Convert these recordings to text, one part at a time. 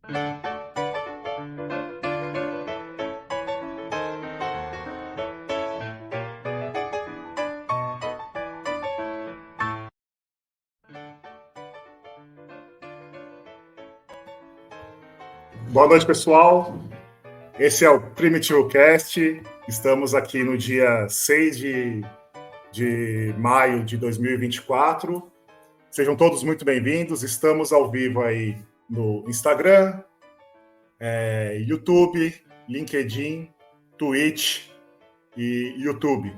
Boa noite, pessoal. Esse é o Primitivo Cast. Estamos aqui no dia 6 de maio de 2024. Sejam todos muito bem-vindos. Estamos ao vivo aí no Instagram, YouTube, LinkedIn, Twitch e YouTube.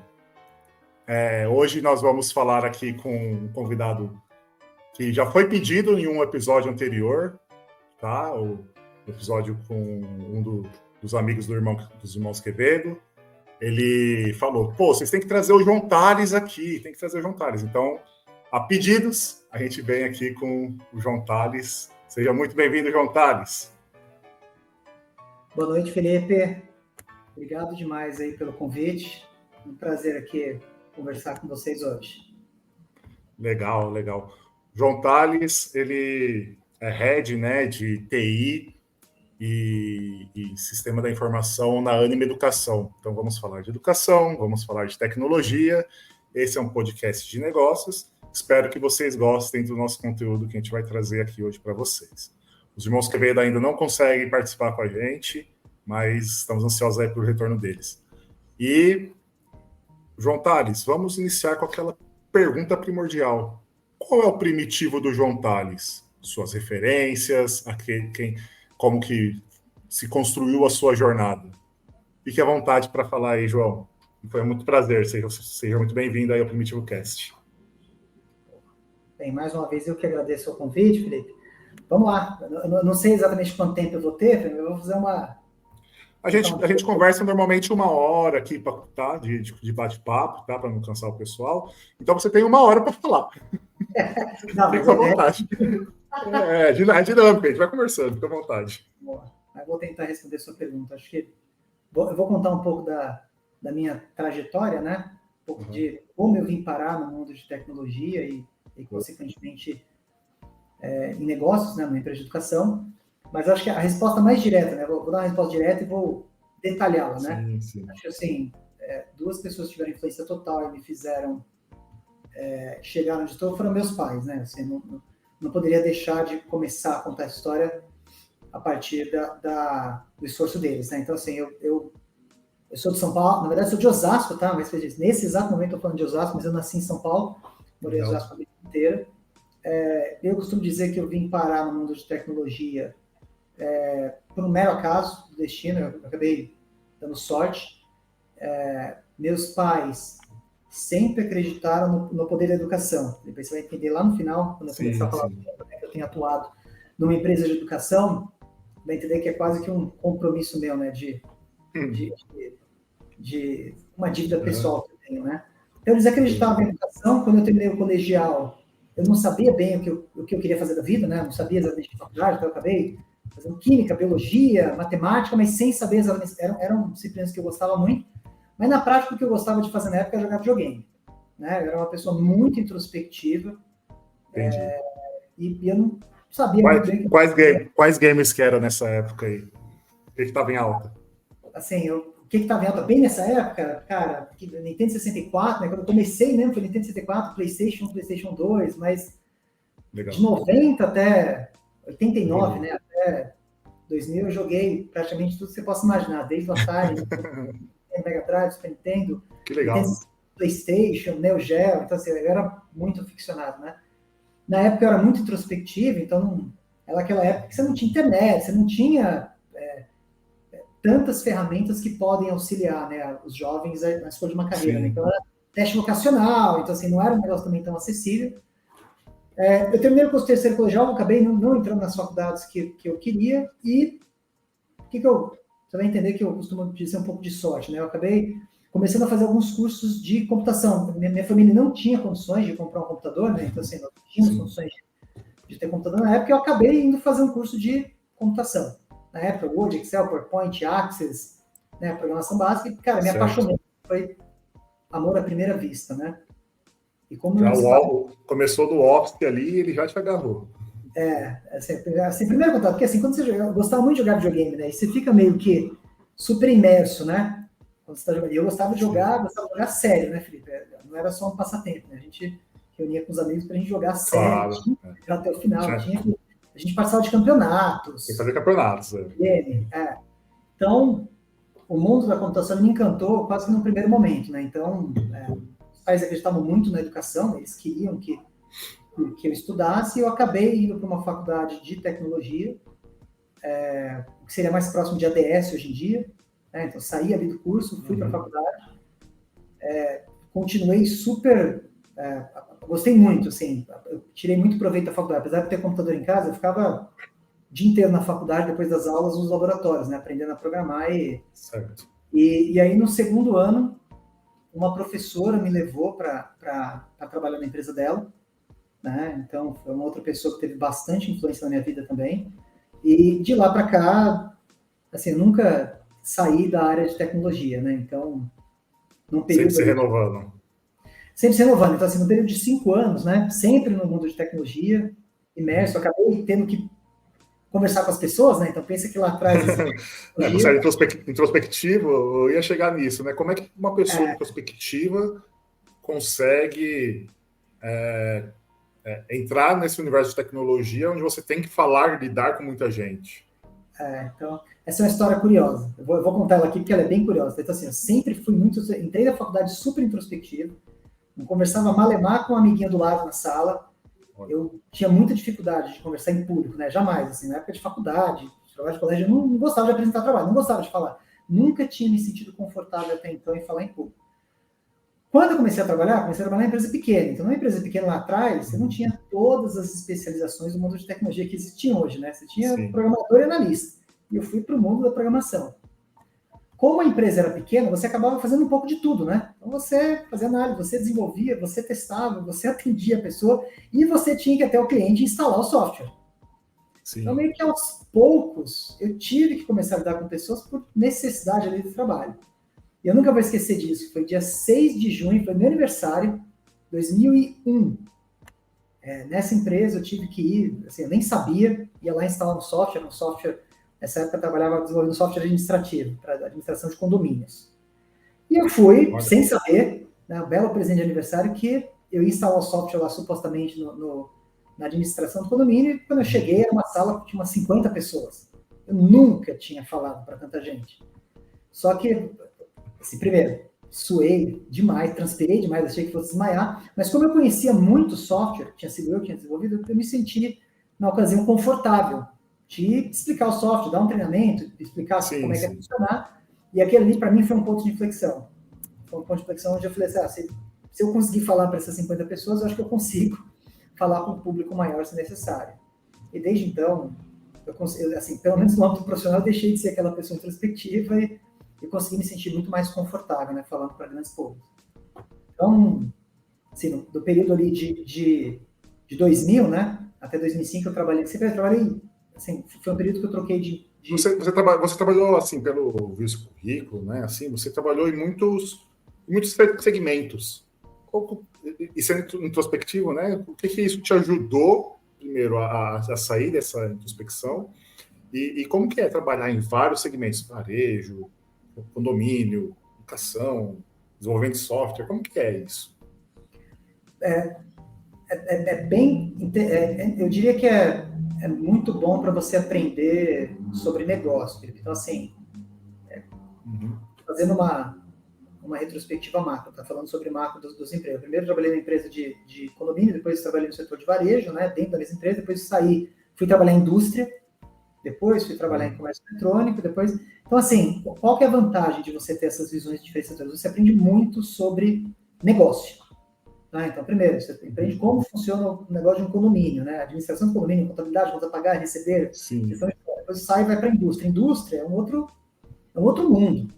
Hoje nós vamos falar aqui com um convidado que já foi pedido em um episódio anterior, tá? O episódio com um dos amigos dos irmãos Quevedo. Ele falou, vocês têm que trazer o João Tales aqui, tem que trazer o João Tales. Então, a pedidos, a gente vem aqui com o João Tales. Seja muito bem-vindo, João Tales. Boa noite, Felipe. Obrigado demais aí pelo convite. Um prazer aqui conversar com vocês hoje. Legal. João Tales, ele é head, né, de TI e Sistema da Informação na Anima Educação. Então, vamos falar de educação, vamos falar de tecnologia. Esse é um podcast de negócios. Espero que vocês gostem do nosso conteúdo que a gente vai trazer aqui hoje para vocês. Os irmãos Quevedo ainda não conseguem participar com a gente, mas estamos ansiosos aí pelo retorno deles. E, João Tales, vamos iniciar com aquela pergunta primordial. Qual é o primitivo do João Tales? Suas referências, como que se construiu a sua jornada. Fique à vontade para falar aí, João. Foi muito prazer. Seja muito bem-vindo aí ao Primitivo Cast. Bem, mais uma vez eu que agradeço o convite, Felipe. Vamos lá. Eu não sei exatamente quanto tempo eu vou ter, eu vou fazer uma... A gente conversa normalmente 1 hora aqui, tá? De bate-papo, tá? Para não cansar o pessoal. Então você tem 1 hora para falar. Não, fica à vontade. É dinâmica, a gente vai conversando, fica à vontade. Eu vou tentar responder a sua pergunta. Acho que eu vou contar um pouco da minha trajetória, né? Um pouco de como eu vim parar no mundo de tecnologia e consequentemente, em negócios, né? Numa empresa de educação. Mas acho que a resposta mais direta, né? Vou dar uma resposta direta e vou detalhá-la, né? Sim. Acho que, assim, 2 pessoas que tiveram influência total e me fizeram chegar onde estou foram meus pais, né? Assim, não poderia deixar de começar a contar a história a partir do esforço deles, né? Então, assim, eu sou de São Paulo, na verdade sou de Osasco, tá? Mas nesse exato momento eu estou falando de Osasco, mas eu nasci em São Paulo, morei em Osasco a vida inteira. Eu costumo dizer que eu vim parar no mundo de tecnologia por um mero acaso do destino, eu acabei dando sorte. Meus pais sempre acreditaram no poder da educação. Depois você vai entender lá no final, quando eu começar a falar que eu tenho atuado numa empresa de educação, vai entender que é quase que um compromisso meu, né, de uma dívida pessoal que eu tenho, né? Então, eles acreditavam em educação. Quando eu terminei o colegial, eu não sabia bem o que eu queria fazer da vida, né? Não sabia exatamente de faculdade, então eu acabei fazendo química, biologia, matemática, mas sem saber exatamente. Eram disciplinas que eu gostava muito, mas na prática o que eu gostava de fazer na época era jogar videogame, né? Eu era uma pessoa muito introspectiva, e eu não sabia muito bem... Quais games que eram nessa época aí? O que estava em alta? Assim, o que estava em alta bem nessa época, cara, Nintendo 64, né? Quando eu comecei mesmo, foi Nintendo 64, PlayStation 1, PlayStation 2, mas Legal. De 90 até 89, né? Até 2000 eu joguei praticamente tudo que você possa imaginar, desde o Atari, Mega Drive, Super Nintendo, que legal. Nintendo, PlayStation, Neo Geo, então assim, eu era muito aficionado, né? Na época eu era muito introspectivo, então era aquela época que você não tinha internet, você não tinha tantas ferramentas que podem auxiliar, né, os jovens na escolha de uma carreira, né? Então era teste vocacional, então assim, não era um negócio também tão acessível. Eu terminei o curso terceiro colegial, acabei não entrando nas faculdades que eu queria, e você vai entender que eu costumo dizer um pouco de sorte, né? Eu acabei começando a fazer alguns cursos de computação. Minha família não tinha condições de comprar um computador, né? Então, assim, nós não tínhamos condições de ter computador na época, e eu acabei indo fazer um curso de computação. Na época, Word, Excel, PowerPoint, Access, né? Programação básica, e, cara, me apaixonei. Foi amor à primeira vista, né? E como começou do Office ali e ele já te agarrou. Assim, primeiro contato, porque assim, quando você joga, eu gostava muito de jogar videogame, né? E você fica meio que super imerso, né? Quando você tá jogando. E eu gostava de jogar sério, né, Felipe? Não era só um passatempo, né? A gente reunia com os amigos pra gente jogar sério, Claro. tinha até o final, Tinha a gente participava de que campeonatos. fazer campeonatos. Então, o mundo da computação me encantou quase que no primeiro momento, né? Então, os pais acreditavam muito na educação, eles queriam que eu estudasse, e eu acabei indo para uma faculdade de tecnologia, que seria mais próximo de ADS hoje em dia, né? Então, saí ali do curso, fui para a faculdade, continuei super... gostei muito, assim, eu tirei muito proveito da faculdade, apesar de ter computador em casa, eu ficava o dia inteiro na faculdade, depois das aulas, nos laboratórios, né? Aprendendo a programar Certo. e aí, no segundo ano, uma professora me levou para trabalhar na empresa dela, né? Então, foi uma outra pessoa que teve bastante influência na minha vida também. E de lá para cá, assim, eu nunca saí da área de tecnologia, né? Então, num Sempre período se ali, renovando. sempre se renovando. Então, assim, num período de 5 anos, né? Sempre no mundo de tecnologia, imerso, eu acabei tendo que conversar com as pessoas, né? Então, pensa que lá atrás esse Você era tecnologia, introspectivo, eu ia chegar nisso, né? Como é que uma pessoa é, introspectiva consegue entrar nesse universo de tecnologia onde você tem que falar, lidar com muita gente? então, essa é uma história curiosa. Eu vou contar ela aqui porque ela é bem curiosa. Então, assim, eu sempre fui muito. Entrei na faculdade super introspectivo, não conversava malemar com uma amiguinha do lado na sala. Eu tinha muita dificuldade de conversar em público, né? Jamais, assim, na época de faculdade, trabalho de colégio, eu não gostava de apresentar trabalho, não gostava de falar. Nunca tinha me sentido confortável até então em falar em público. Quando eu comecei a trabalhar em empresa pequena. Então, na empresa pequena lá atrás, você não tinha todas as especializações do mundo de tecnologia que existiam hoje, né? Você tinha Sim. programador e analista. E eu fui para o mundo da programação. Como a empresa era pequena, você acabava fazendo um pouco de tudo, né? Então você fazia análise, você desenvolvia, você testava, você atendia a pessoa e você tinha que até o cliente instalar o software. Sim. Então, meio que aos poucos, eu tive que começar a lidar com pessoas por necessidade ali do trabalho. E eu nunca vou esquecer disso. Foi dia 6 de junho, foi meu aniversário, 2001. Nessa empresa eu tive que ir, assim, eu nem sabia, ia lá instalar um software, nessa época eu trabalhava desenvolvendo software administrativo, para administração de condomínios. E eu fui, sem saber, né, um belo presente de aniversário, que eu ia instalar o software lá supostamente na administração do condomínio, e quando eu cheguei era uma sala que tinha umas 50 pessoas. Eu nunca tinha falado para tanta gente. Só que, assim, primeiro, suei demais, transpirei demais, achei que fosse desmaiar, mas como eu conhecia muito software, tinha sido eu que tinha desenvolvido, eu me senti, na ocasião, confortável de explicar o software, dar um treinamento, explicar como é que ia funcionar, e aquele ali, para mim, foi um ponto de inflexão. Foi um ponto de inflexão onde eu falei assim, se eu conseguir falar para essas 50 pessoas, eu acho que eu consigo falar com um público maior se necessário. E desde então, assim, pelo menos no âmbito profissional, eu deixei de ser aquela pessoa introspectiva e consegui me sentir muito mais confortável, né, falando para grandes públicos. Então, assim, do período ali de 2000, né, até 2005 eu trabalhei, assim, foi um período que eu troquei de... Você trabalhou, assim, pelo visto currículo, né, assim, você trabalhou em muitos segmentos. E sendo introspectivo, né, o que isso te ajudou, primeiro, a sair dessa introspecção? E como que é trabalhar em vários segmentos? Varejo, condomínio, educação, desenvolvimento de software, como que é isso? Eu diria que é muito bom para você aprender sobre negócio. Então, assim, fazendo uma retrospectiva macro, tá falando sobre macro dos empregos. Primeiro trabalhei na empresa de condomínio, depois trabalhei no setor de varejo, né, dentro da mesma empresa, depois fui trabalhar em indústria, depois fui trabalhar em comércio eletrônico, depois... Então, assim, qual que é a vantagem de você ter essas visões diferenciadoras? Você aprende muito sobre negócio. Tá? Então, primeiro, você aprende como funciona o negócio de um condomínio, né? Administração do condomínio, contabilidade, conta pagar, receber. Depois sai e vai para a indústria. Indústria é um outro mundo.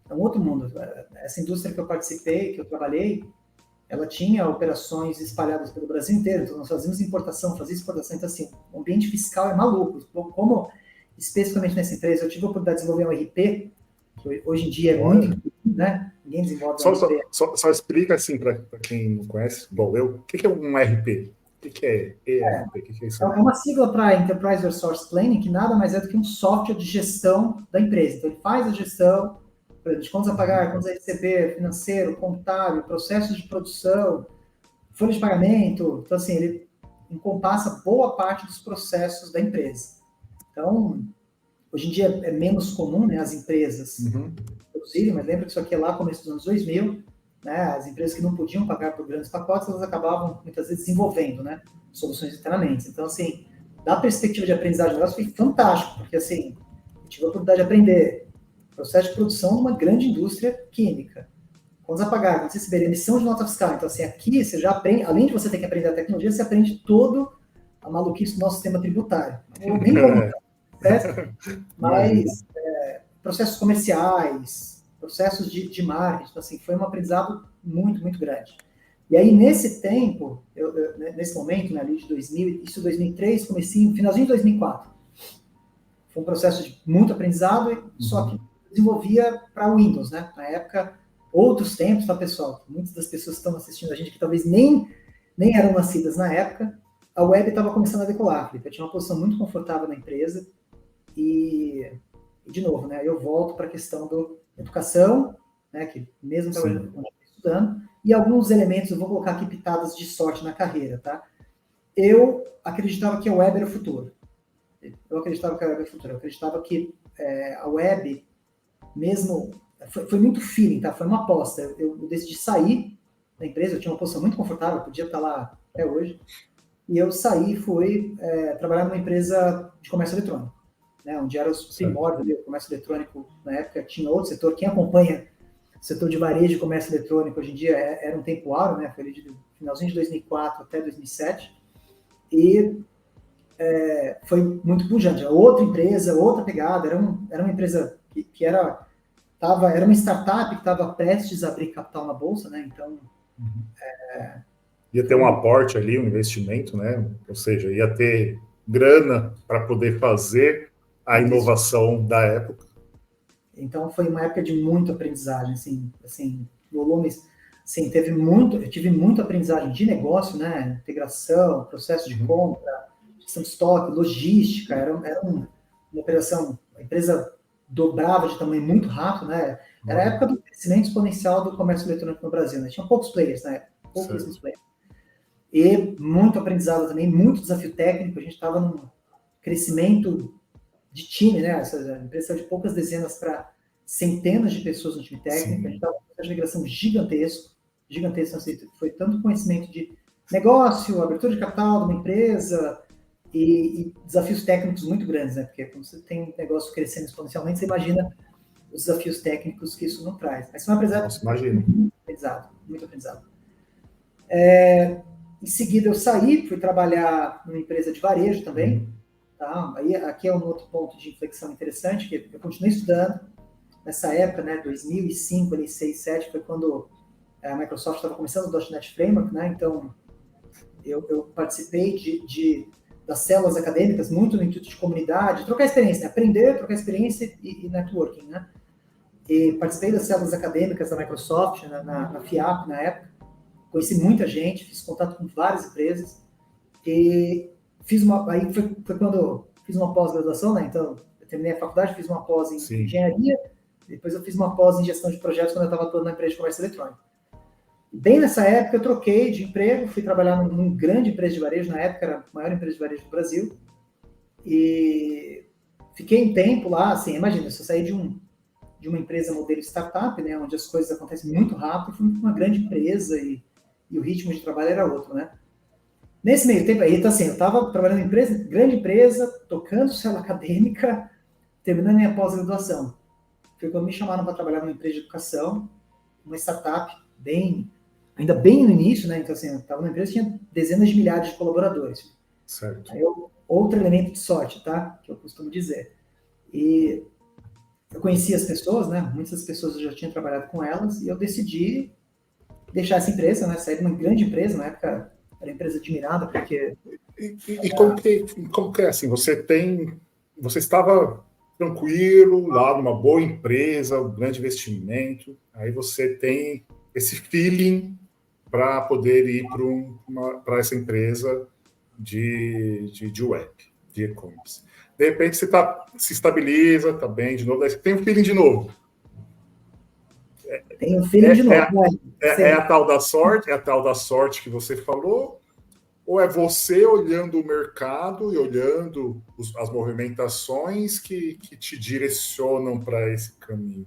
É um outro mundo. Essa indústria que eu participei, que eu trabalhei, ela tinha operações espalhadas pelo Brasil inteiro. Então, nós fazíamos importação, fazia exportação. Então, assim, o ambiente fiscal é maluco. Como, especificamente nessa empresa, eu tive a oportunidade de desenvolver um RP, que hoje em dia é muito, né? Ninguém desenvolve um RP. Só explica, assim, para quem não conhece, igual eu, o que é um RP? que é ERP? O que é isso É aí? uma sigla para Enterprise Resource Planning, que nada mais é do que um software de gestão da empresa. Então, ele faz a gestão de contas a pagar, contas a receber, financeiro, contábil, processos de produção, folha de pagamento. Então, assim, ele encompassa boa parte dos processos da empresa. Então, hoje em dia é menos comum, né, as empresas produzirem, mas lembra que isso aqui é lá no começo dos anos 2000, né, as empresas que não podiam pagar por grandes pacotes, elas acabavam, muitas vezes, desenvolvendo, né, soluções internamente. Então, assim, da perspectiva de aprendizagem do negócio, foi fantástico, porque, assim, eu tive a oportunidade de aprender processo de produção de uma grande indústria química. Contas a pagar, quando você receber emissão de nota fiscal. Então, assim, aqui você já aprende, além de você ter que aprender a tecnologia, você aprende todo a maluquice do nosso sistema tributário. Eu nem vou mas processos comerciais, processos de marketing, então, assim, foi um aprendizado muito, muito grande. E aí, nesse tempo, nesse momento, né, ali de 2000, isso 2003, comecinho, finalzinho de 2004, foi um processo de muito aprendizado, só que desenvolvia para Windows, né? Na época, outros tempos, tá, pessoal? Muitas das pessoas que estão assistindo a gente que talvez nem eram nascidas na época, a web estava começando a decolar. Eu tinha uma posição muito confortável na empresa e de novo, né? Eu volto para a questão da educação, né? Que mesmo trabalhando, estudando, e alguns elementos, eu vou colocar aqui pitadas de sorte na carreira, tá? Eu acreditava que a web era o futuro. Eu acreditava que a web era o futuro. Eu acreditava que a web, mesmo... Foi muito feeling, tá? Foi uma aposta. Eu decidi sair da empresa, eu tinha uma posição muito confortável, podia estar lá até hoje, e eu saí e fui trabalhar numa empresa de comércio eletrônico, né? Onde era os primórdios do comércio eletrônico. Na época tinha outro setor. Quem acompanha o setor de varejo e comércio eletrônico hoje em dia era um tempo áureo, né? Foi ali de finalzinho de 2004 até 2007. E foi muito pujante. Outra empresa, outra pegada. Era uma empresa que era uma startup que estava prestes a abrir capital na bolsa, né? Então ia ter um aporte ali, um investimento, né? Ou seja, ia ter grana para poder fazer a inovação da época. Então foi uma época de muita aprendizagem, assim, volumes, assim, eu tive muita aprendizagem de negócio, né? Integração, processo de compra, gestão de estoque, logística. Era uma operação, a empresa dobrava de tamanho muito rápido, né? Era a época do crescimento exponencial do comércio eletrônico no Brasil, né? Tinha poucos players na época, pouquíssimos players. E muito aprendizado também, muito desafio técnico. A gente estava num crescimento de time, né? Essa empresa de poucas dezenas para centenas de pessoas no time técnico. A gente estava com uma migração gigantesco. Assim, foi tanto conhecimento de negócio, abertura de capital de uma empresa e desafios técnicos muito grandes, né? Porque quando você tem um negócio crescendo exponencialmente, você imagina os desafios técnicos que isso não traz. Mas foi um aprendizado. Nossa, imagino. Muito aprendizado. Em seguida, eu saí, fui trabalhar numa empresa de varejo também. Tá? Aí, aqui é um outro ponto de inflexão interessante, que eu continuei estudando. Nessa época, né, 2005, 2006, 2007, foi quando a Microsoft estava começando o .NET Framework, né? Então, eu participei das células acadêmicas, muito no intuito de comunidade, trocar experiência, né? Aprender, trocar experiência e networking, né? E participei das células acadêmicas da Microsoft, na FIAP, na época. Conheci muita gente, fiz contato com várias empresas e aí foi quando eu fiz uma pós-graduação, né? Então, eu terminei a faculdade, fiz uma pós em engenharia, depois eu fiz uma pós em gestão de projetos quando eu estava atuando na empresa de comércio eletrônico. Bem nessa época, eu troquei de emprego, fui trabalhar numa grande empresa de varejo, na época era a maior empresa de varejo do Brasil, e fiquei um tempo lá, assim, imagina, se eu saí de uma empresa modelo startup, né, onde as coisas acontecem muito rápido, fui para uma grande empresa e o ritmo de trabalho era outro, né? Nesse meio tempo aí, então assim, eu estava trabalhando em grande empresa, tocando célula acadêmica, terminando minha pós-graduação. Foi quando me chamaram para trabalhar numa empresa de educação, uma startup, ainda bem no início, né? Então assim, eu estava numa empresa que tinha dezenas de milhares de colaboradores. Certo. Aí outro elemento de sorte, tá? Que eu costumo dizer. E eu conhecia as pessoas, né? Muitas das pessoas eu já tinha trabalhado com elas, e eu decidi deixar essa empresa, né? Sair de uma grande empresa, na época era uma empresa admirada, porque... E como que é assim? Você estava tranquilo lá numa boa empresa, um grande investimento, aí você tem esse feeling para poder ir para essa empresa de web, de e-commerce. De repente você se estabiliza, está bem de novo, daí você tem um feeling de novo. Tem um feeling de novo. É a tal da sorte, é a tal da sorte que você falou, ou é você olhando o mercado e olhando as movimentações que te direcionam para esse caminho?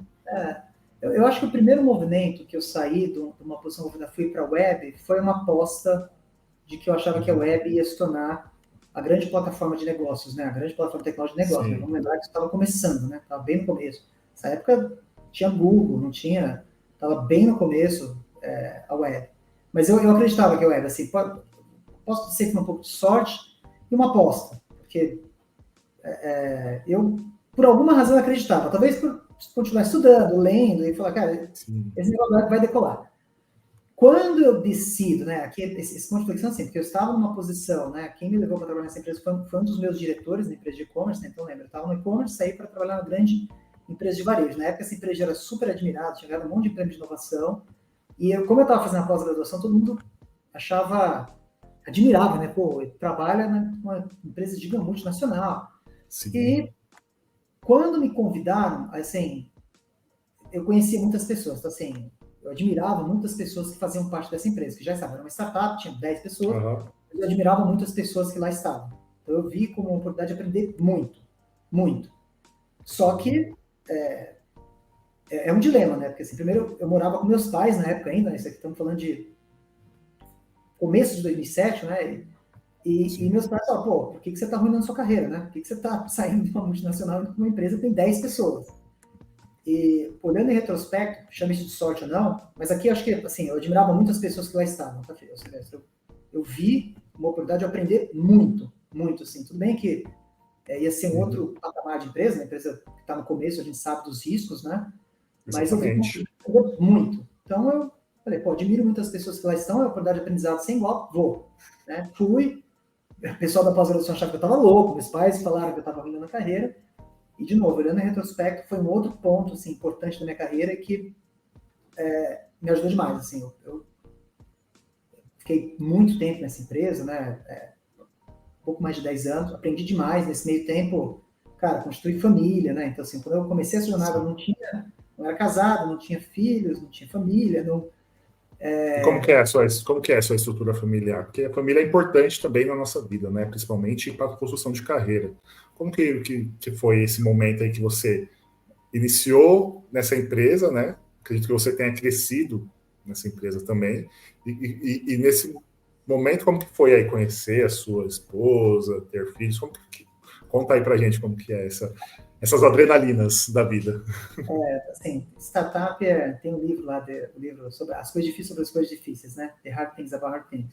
Eu acho que o primeiro movimento que eu saí de uma posição que eu fui para a web foi uma aposta de que eu achava que a web ia se tornar a grande plataforma de negócios, né? A grande plataforma tecnológica de negócios. Né? Vamos lembrar que estava começando, né? Estava bem no começo. Nessa época tinha Google, não tinha... Estava bem no começo a web. Mas eu acreditava que a web, assim, posso dizer que foi um pouco de sorte e uma aposta. Porque eu, por alguma razão, acreditava. Talvez por continuar estudando, lendo e falar, cara, sim, esse negócio vai decolar. Quando eu decido, né, aqui esse ponto de flexão, assim, porque eu estava numa posição, né, quem me levou para trabalhar nessa empresa foi um dos meus diretores na empresa de e-commerce, né, então lembra, eu estava no e-commerce, saí para trabalhar na grande empresa de varejo. Na época essa empresa era super admirada, tinha ganhado um monte de prêmio de inovação, e como eu estava fazendo a pós-graduação, todo mundo admirava, né, pô, trabalha numa empresa de multinacional. Sim. E quando me convidaram, assim, eu conhecia muitas pessoas, então assim, eu admirava muitas pessoas que faziam parte dessa empresa, que já estavam. Era uma startup, tinha 10 pessoas, eu admirava muitas pessoas que lá estavam. Então eu vi como uma oportunidade de aprender muito, muito. Só que é um dilema, né? Porque assim, primeiro eu morava com meus pais na época ainda, isso aqui estamos falando de começo de 2007, né? E meus pais falaram, pô, por que você está arruinando sua carreira, né? Por que você está saindo de uma multinacional para uma empresa que tem 10 pessoas? E olhando em retrospecto, chame isso de sorte ou não, mas aqui eu acho que, assim, eu admirava muitas pessoas que lá estavam, tá, filho? Eu vi uma oportunidade de aprender muito, muito, assim. Tudo bem que ia ser um outro patamar de empresa, né? A empresa que está no começo, a gente sabe dos riscos, né? Mas exatamente. Eu vi muito. Então eu falei, pô, admiro muitas pessoas que lá estão, é uma oportunidade de aprendizado sem igual, vou. Né? Fui, o pessoal da pós-graduação achava que eu estava louco, meus pais falaram que eu estava arruinando a carreira. E, de novo, olhando em retrospecto, foi um outro ponto assim, importante da minha carreira que me ajudou demais. Assim, eu fiquei muito tempo nessa empresa, né? Um pouco mais de 10 anos, aprendi demais. Nesse meio tempo, cara, construí família, né? Então, assim, quando eu comecei essa jornada, eu não era casado, não tinha filhos, não tinha família, não... E como que é a sua estrutura familiar? Porque a família é importante também na nossa vida, né? Principalmente para a construção de carreira. Como que foi esse momento aí que você iniciou nessa empresa, né? Acredito que você tenha crescido nessa empresa também. E nesse momento, como que foi aí conhecer a sua esposa, ter filhos? Conta aí pra gente como que é essas adrenalinas da vida. Assim, startup tem um livro lá, um livro sobre as coisas difíceis sobre as coisas difíceis, né? The Hard Things About Hard Things.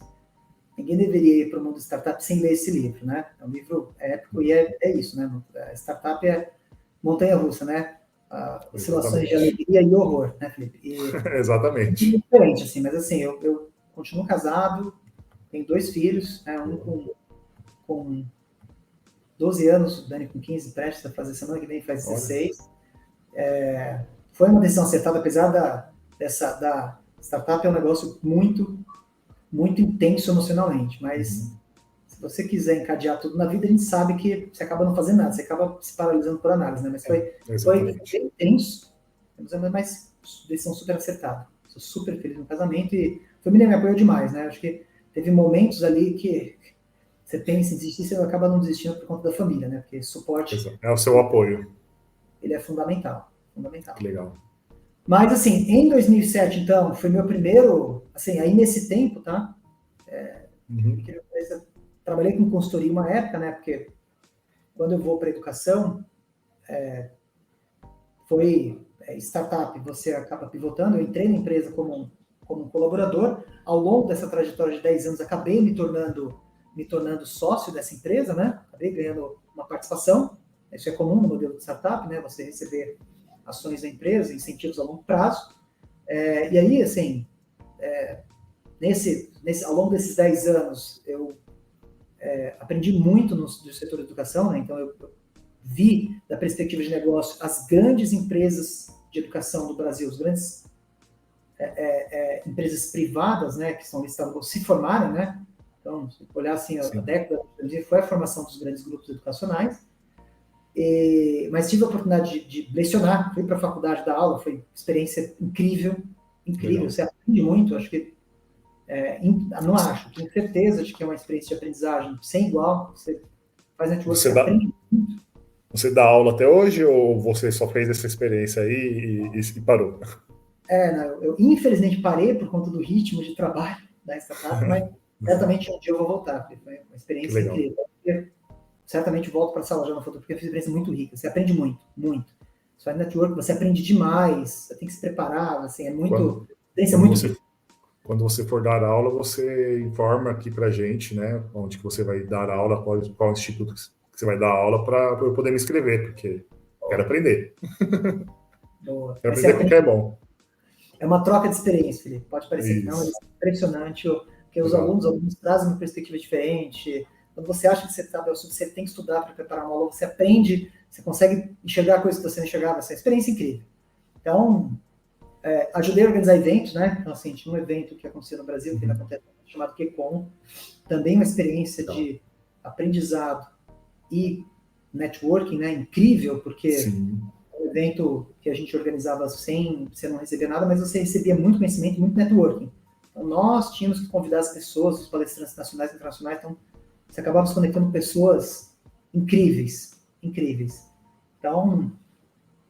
Ninguém deveria ir para o mundo startup sem ler esse livro, né? É um livro épico e é isso, né? A startup é montanha-russa, né? Oscilações de alegria e horror, né, Felipe? Exatamente. É diferente, assim, mas assim, eu continuo casado, tenho 2 filhos, né? Um com 12 anos, o Dani com 15, prestes a fazer semana que vem, faz 16. Foi uma decisão acertada, apesar da startup é um negócio muito, muito intenso emocionalmente, mas se você quiser encadear tudo na vida, a gente sabe que você acaba não fazendo nada, você acaba se paralisando por análise, né? Mas foi bem intenso, mas decisão super acertada. Sou super feliz no casamento e a família me apoiou demais, né? Acho que teve momentos ali que você pensa em desistir, você acaba não desistindo por conta da família, né? Porque suporte... É o seu apoio. Ele é fundamental, fundamental. Que legal. Mas, assim, em 2007, então, foi meu primeiro... Assim, aí nesse tempo, tá? Trabalhei com consultoria uma época, né? Porque quando eu vou para a educação, foi startup, você acaba pivotando. Eu entrei na empresa como um colaborador. Ao longo dessa trajetória de 10 anos, acabei me tornando sócio dessa empresa, né? Acabei ganhando uma participação. Isso é comum no modelo de startup, né? Você receber ações da empresa, incentivos a longo prazo. E aí, assim, ao longo desses 10 anos, eu aprendi muito no setor da educação, né? Então eu vi da perspectiva de negócio as grandes empresas de educação do Brasil, as grandes empresas privadas, né, que são listadas, se formarem, né? Então, se olhar assim, a Sim. década foi a formação dos grandes grupos educacionais, mas tive a oportunidade de lecionar, fui para a faculdade dar aula, foi uma experiência incrível, incrível, Legal. você aprende muito, acho que, não acho, tenho certeza de que é uma experiência de aprendizagem sem igual, você faz network, Você você dá, aprende. você dá aula até hoje ou você só fez essa experiência aí e parou? Não, eu infelizmente parei por conta do ritmo de trabalho da startup, mas certamente um dia eu vou voltar, porque foi uma Que experiência legal. incrível. Eu certamente volto para a sala de aula no futuro, porque foi uma experiência muito rica, você aprende muito, muito. Você faz network, você aprende demais, você tem que se preparar, assim, Quando, experiência quando muito você rica. Quando você for dar aula, você informa aqui para a gente, né? Onde que você vai dar aula, qual instituto que você vai dar aula para eu poder me inscrever, porque quero aprender. Boa. Quero Mas você aprender porque aprende, é bom. é uma troca de experiência, Felipe. Pode parecer que não, mas Isso. é impressionante, porque Legal. os alunos trazem uma perspectiva diferente. Quando você acha que você sabe, você tem que estudar para preparar uma aula, você aprende, você consegue enxergar coisas que você não enxergava, essa é uma experiência incrível. Então, ajudei a organizar eventos, né? Então, assim, tinha um evento que acontecia no Brasil, que ainda acontece, chamado QCon, também uma experiência Legal. de aprendizado e networking, né? Incrível, porque Sim. é um evento que a gente organizava sem você não receber nada, mas você recebia muito conhecimento, muito networking. Então, nós tínhamos que convidar as pessoas, os palestrantes nacionais e internacionais, então você acabava se conectando com pessoas incríveis, incríveis. Então,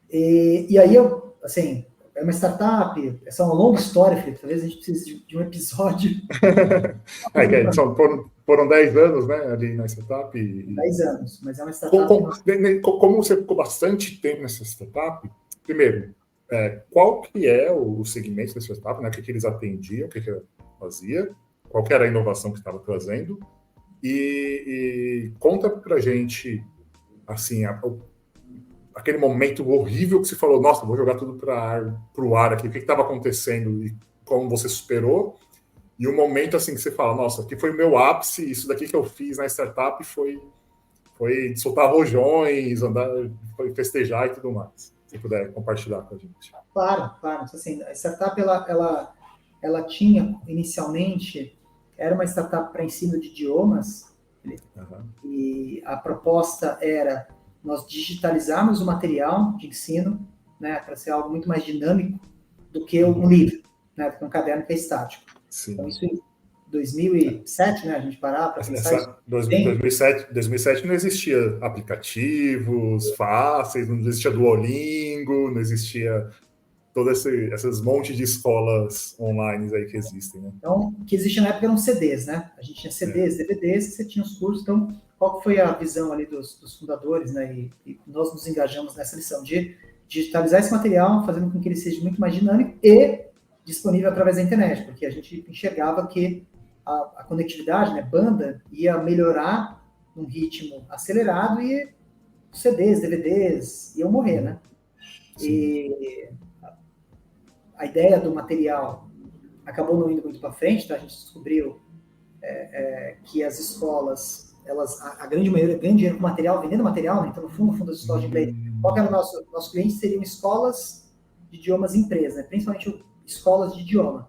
e aí eu, assim, é uma startup, essa é uma longa história, Felipe, talvez a gente precise de um episódio. Foram 10 anos, né, ali na startup. 10 anos, mas é uma startup que nós... Como você ficou bastante tempo nessa startup, primeiro, qual que é o segmento dessa startup, né, o que eles atendiam, o que fazia, qual que era a inovação que estava trazendo, e conta pra gente, assim, aquele momento horrível que você falou, nossa, vou jogar tudo para o ar aqui, o que estava acontecendo e como você superou, e o momento assim que você fala, nossa, aqui foi o meu ápice, isso daqui que eu fiz na startup foi soltar rojões, andar, foi festejar e tudo mais. Se puder compartilhar com a gente. Claro, claro. Assim, a startup, ela tinha, inicialmente, era uma startup para ensino de idiomas, e a proposta era nós digitalizarmos o material de ensino, né, para ser algo muito mais dinâmico do que um livro, né, do que um caderno que é estático. Sim. Então, isso em 2007, né, a gente parar para pensar isso. 2007 não existia aplicativos fáceis, não existia Duolingo, não existia todas essas montes de escolas online aí que existem, né? Então, o que existia na época eram CDs, né? A gente tinha CDs, DVDs, você tinha os cursos. Então, qual foi a visão ali dos fundadores, né? E nós nos engajamos nessa lição de digitalizar esse material, fazendo com que ele seja muito mais dinâmico e disponível através da internet, porque a gente enxergava que a conectividade, né, banda, ia melhorar num ritmo acelerado e CDs, DVDs iam morrer, né? Sim. E a ideia do material acabou não indo muito para frente, tá? A gente descobriu que as escolas, a grande maioria ganha dinheiro com material, vendendo material, né? Então, no fundo, as escolas de inglês, qual que era o nosso cliente? Seriam escolas de idiomas empresas, né? Principalmente escolas de idioma.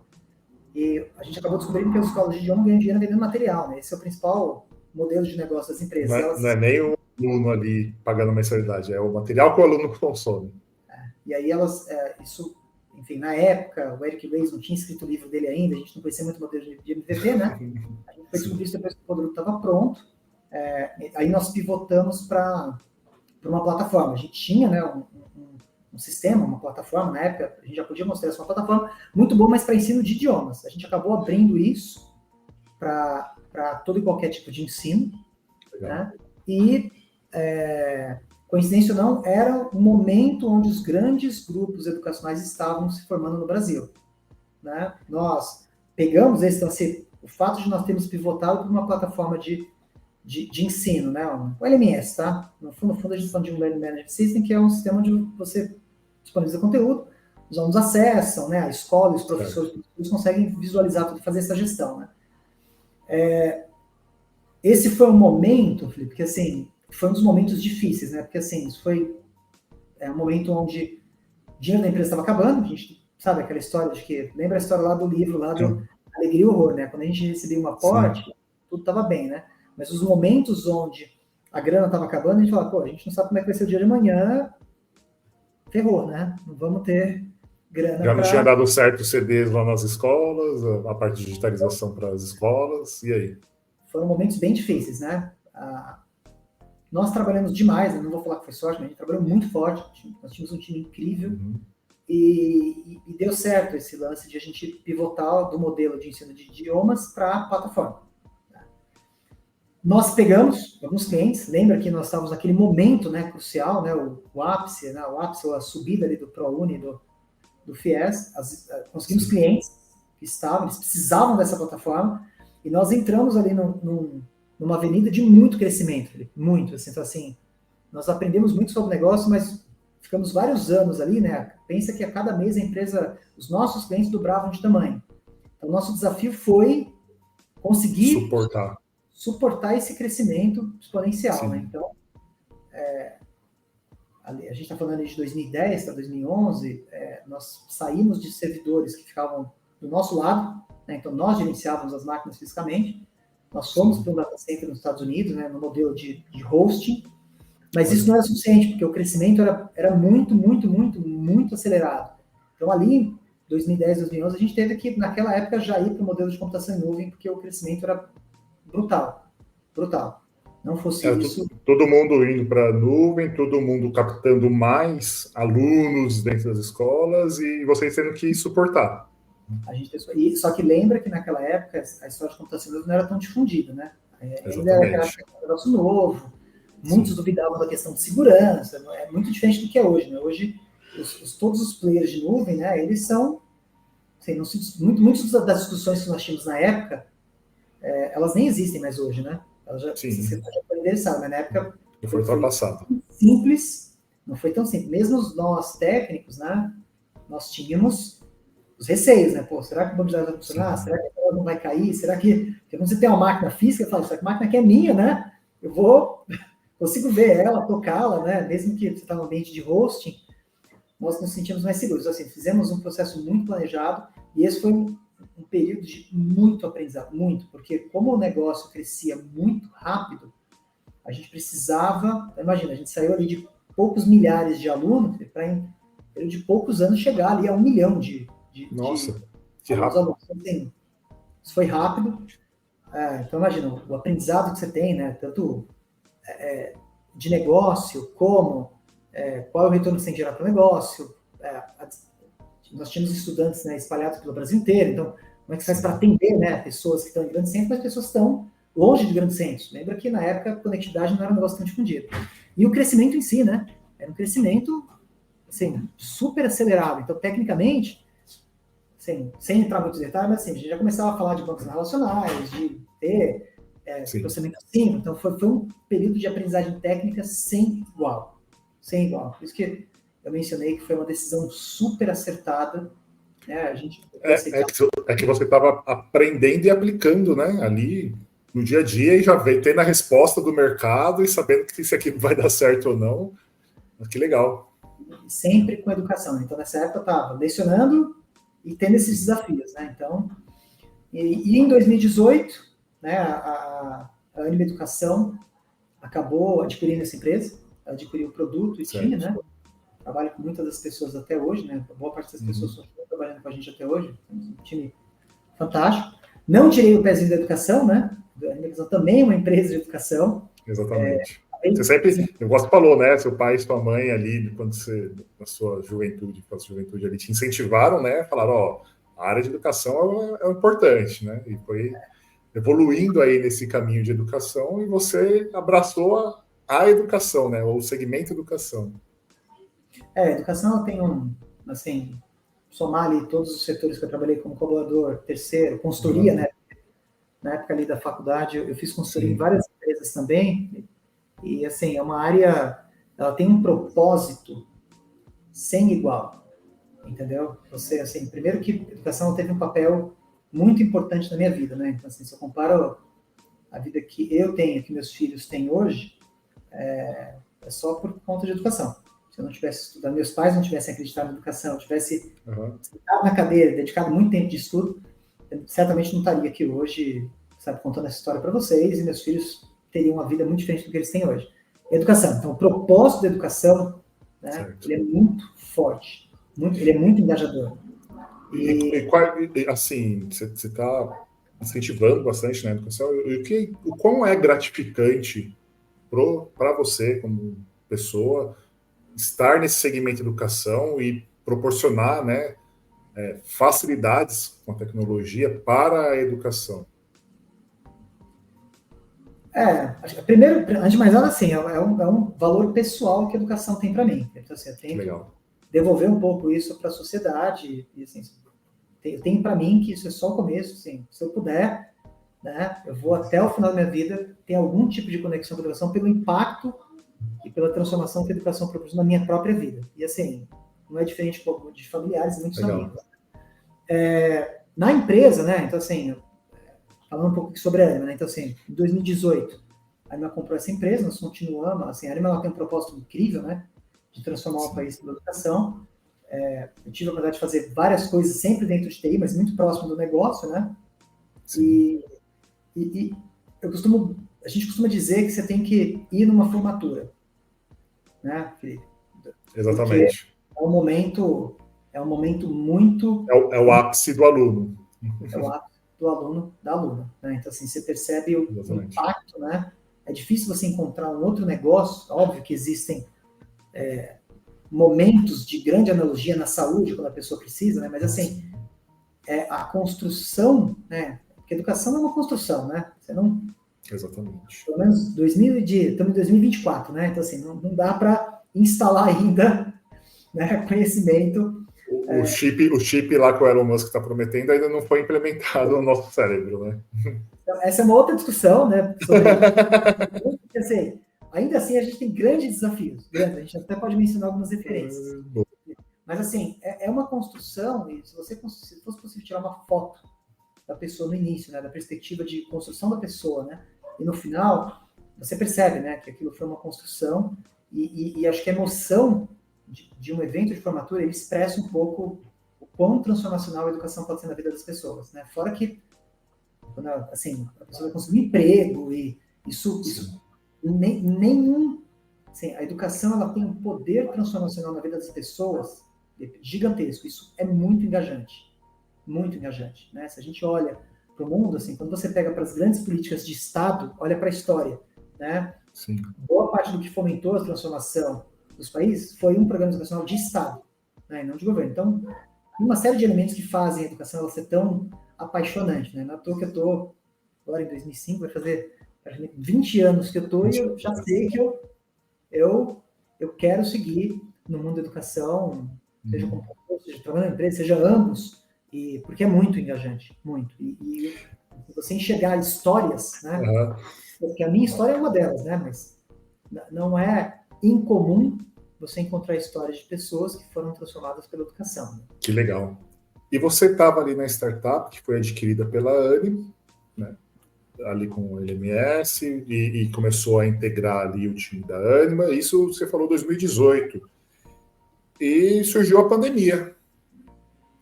E a gente acabou descobrindo que as escolas de idioma ganham dinheiro vendendo material, né? Esse é o principal modelo de negócio das empresas. Não é nem o aluno ali pagando mensalidade, é o material que o aluno consome. E aí isso, enfim, na época, o Eric Ries não tinha escrito o livro dele ainda, a gente não conhecia muito o modelo de MVP, né? A gente foi descobrir isso depois que o produto estava pronto. Aí nós pivotamos para uma plataforma. A gente tinha, né, um sistema, uma plataforma, na época, a gente já podia mostrar essa plataforma, muito boa, mas para ensino de idiomas. A gente acabou abrindo isso para todo e qualquer tipo de ensino, né? E, coincidência ou não, era o momento onde os grandes grupos educacionais estavam se formando no Brasil, né? Nós pegamos esse, então, assim, o fato de nós termos pivotado para uma plataforma de ensino, né? O LMS, tá? No fundo, a gente fala de um Learning Management System, que é um sistema onde você disponibiliza conteúdo, os alunos acessam, né? A escola, os professores conseguem visualizar tudo e fazer essa gestão, né? Esse foi um momento, Felipe, que, assim, foi um dos momentos difíceis, né? Porque, assim, isso foi um momento onde o dinheiro da empresa estava acabando, a gente sabe aquela história de que, lembra a história lá do livro, lá do Alegria e Horror, né? Quando a gente recebia um aporte, tudo estava bem, né? Mas os momentos onde a grana estava acabando, a gente falava, pô, a gente não sabe como é que vai ser o dia de amanhã, ferrou, né? Não vamos ter grana Já não tinha para... dado certo os CDs lá nas escolas, a parte de digitalização para as escolas, e aí? Foram momentos bem difíceis, né? Nós trabalhamos demais, né? Não vou falar que foi sorte, mas a gente trabalhou muito forte, nós tínhamos um time incrível, e deu certo esse lance de a gente pivotar do modelo de ensino de idiomas para a plataforma. Nós pegamos alguns clientes, lembra que nós estávamos naquele momento, né, crucial, né, o ápice, né, ou a subida ali do ProUni, do FIES, conseguimos clientes que eles precisavam dessa plataforma, e nós entramos ali numa avenida de muito crescimento, muito, assim, então assim, nós aprendemos muito sobre o negócio, mas ficamos vários anos ali, né, pensa que a cada mês a empresa, os nossos clientes dobravam de tamanho, então o nosso desafio foi conseguir suportar esse crescimento exponencial, né, então a gente está falando de 2010 para 2011, nós saímos de servidores que ficavam do nosso lado, né, então nós gerenciávamos as máquinas fisicamente, nós fomos para um data center nos Estados Unidos, né, no modelo de hosting, mas isso não era suficiente, porque o crescimento era muito, muito, muito, muito acelerado. Então ali, em 2010, 2011, a gente teve que, naquela época, já ir para o modelo de computação em nuvem, porque o crescimento era brutal, brutal. Não fosse isso... Todo mundo indo para a nuvem, todo mundo captando mais alunos dentro das escolas e vocês tendo que suportar. Só que lembra que naquela época a história de computação não era tão difundida, né? Ainda era um negócio novo, muitos duvidavam da questão de segurança, é muito diferente do que é hoje, né? Hoje, todos os players de nuvem, né, eles são... Assim, muitas das discussões que nós tínhamos na época, elas nem existem mais hoje, né? Elas já foram endereçadas, mas na época... Foi ultrapassado. Simples, não foi tão simples. Mesmo nós técnicos, né, nós tínhamos os receios, né? Pô, será que o banco de dados vai funcionar? Será que ela não vai cair? Será que... Porque quando você tem uma máquina física, eu falo, essa máquina aqui é minha, né? Eu consigo ver ela, tocá-la, né? Mesmo que você está no ambiente de hosting, nós nos sentimos mais seguros. Assim, fizemos um processo muito planejado e esse foi um período de muito aprendizado, muito, porque como o negócio crescia muito rápido, a gente precisava, imagina, a gente saiu ali de poucos milhares de alunos para em de poucos anos chegar ali a 1 milhão de que rápido. alunos. Assim, isso foi rápido. Então, imagina, o aprendizado que você tem, né, tanto de negócio, como qual é o retorno que você tem que gerar para o negócio. Nós tínhamos estudantes, né, espalhados pelo Brasil inteiro, então, como é que você faz para atender, né, pessoas que estão em grandes centros, mas pessoas que estão longe de grandes centros. Lembra que na época a conectividade não era um negócio tão difundido. E o crescimento em si, né, era um crescimento assim, super acelerado. Então, tecnicamente, assim, sem entrar muito em detalhes, mas assim, a gente já começava a falar de bancos relacionais, de ter processamento assim. Então, foi um período de aprendizagem técnica sem igual. Sem igual. Por isso que eu mencionei que foi uma decisão super acertada. Né? A gente que você estava aprendendo e aplicando, né? Ali no dia a dia e já tendo a resposta do mercado e sabendo que se aquilo vai dar certo ou não. Que legal. Sempre com educação. Então, nessa época, eu estava lecionando e tendo esses desafios, né? Então, e em 2018, né, a Anima Educação acabou adquirindo essa empresa, adquiriu o produto e tinha, né? Trabalho com muitas das pessoas até hoje, né? Boa parte das pessoas estão trabalhando com a gente até hoje. Temos um time fantástico. Não tirei o pezinho da educação, né? A Anima Educação também é uma empresa de educação. Exatamente. Você sempre, eu gosto de falou, né? Seu pai e sua mãe ali, quando você, na sua juventude, ali, te incentivaram, né? Falaram, ó, a área de educação é importante, né? E foi evoluindo aí nesse caminho de educação e você abraçou a educação, né? Ou o segmento educação. A educação tem assim, somar ali todos os setores que eu trabalhei como colaborador, terceiro, consultoria, né? Na época ali da faculdade, eu fiz consultoria em várias empresas também. E, assim, é uma área, ela tem um propósito sem igual, entendeu? Você, assim, primeiro que a educação teve um papel muito importante na minha vida, né? Então, assim, se eu comparo a vida que eu tenho, que meus filhos têm hoje, é só por conta de educação. Se eu não tivesse estudado, meus pais não tivessem acreditado na educação, eu tivesse sentado na cadeira, dedicado muito tempo de estudo, eu certamente não estaria aqui hoje sabe, contando essa história para vocês, e meus filhos teriam uma vida muito diferente do que eles têm hoje. Educação. Então, o propósito da educação, né, ele é muito forte, ele é muito engajador. Assim, você está incentivando bastante na educação, o quão é gratificante para você, como pessoa, estar nesse segmento de educação e proporcionar, né, facilidades com a tecnologia para a educação? Primeiro, antes de mais nada, assim, é um valor pessoal que a educação tem para mim. Então, assim, eu tenho que devolver um pouco isso para a sociedade. E, assim, tem para mim que isso é só o começo. Assim, se eu puder, né, eu vou até o final da minha vida ter algum tipo de conexão com a educação pelo impacto e pela transformação que a educação proporciona na minha própria vida. E, assim, não é diferente de familiares e muitos amigos. Na empresa, né, então, assim, falando um pouco sobre a Anima, né? Então, assim, em 2018, a Anima comprou essa empresa, nós continuamos, assim, a Anima ela tem um propósito incrível, né, de transformar o país pela educação. Eu tive a oportunidade de fazer várias coisas sempre dentro de TI, mas muito próximo do negócio, né? E a gente costuma dizer que você tem que ir numa formatura, né, Felipe? Exatamente. Porque é um momento muito... É o ápice do aluno. É o ápice do aluno, da aluna, né? Então, assim, você percebe o impacto, né? É difícil você encontrar um outro negócio, óbvio que existem momentos de grande analogia na saúde, quando a pessoa precisa, né? Mas, assim, a construção, né? Porque educação é uma construção, né? Você não... Exatamente. Pelo menos estamos em 2024, né? Então, assim, não dá para instalar ainda, né, conhecimento. O chip lá que o Elon Musk está prometendo ainda não foi implementado no nosso cérebro, né? Então, essa é uma outra discussão, né? Sobre assim, ainda assim, a gente tem grandes desafios. Grandes. A gente até pode mencionar algumas referências. Mas, assim, é uma construção, e se fosse possível tirar uma foto da pessoa no início, né, da perspectiva de construção da pessoa, né, e no final, você percebe, né, que aquilo foi uma construção, e acho que a emoção de um evento de formatura, ele expressa um pouco o quão transformacional a educação pode ser na vida das pessoas, né? Fora que, quando assim, a pessoa vai conseguir um emprego, e isso nenhum... Assim, a educação, ela tem um poder transformacional na vida das pessoas gigantesco. Isso é muito engajante. Muito engajante, né? Se a gente olha para o mundo, assim, quando você pega para as grandes políticas de Estado, olha para a história, né? Sim. Boa parte do que fomentou a transformação dos países foi um programa educacional de Estado, né, e não de governo. Então, tem uma série de elementos que fazem a educação ela ser tão apaixonante, né? Não é à toa que eu estou agora em 2005, vai fazer 20 anos que eu estou, e eu já sei que eu quero seguir no mundo da educação, seja como professor, seja trabalhando na empresa, seja ambos, porque é muito engajante, muito. E você enxergar histórias, né? Porque a minha história é uma delas, né? Mas não é incomum você encontrar histórias de pessoas que foram transformadas pela educação. Né? Que legal. E você estava ali na startup que foi adquirida pela Anima, né? Ali com o LMS, e começou a integrar ali o time da Anima. Isso você falou 2018. E surgiu a pandemia.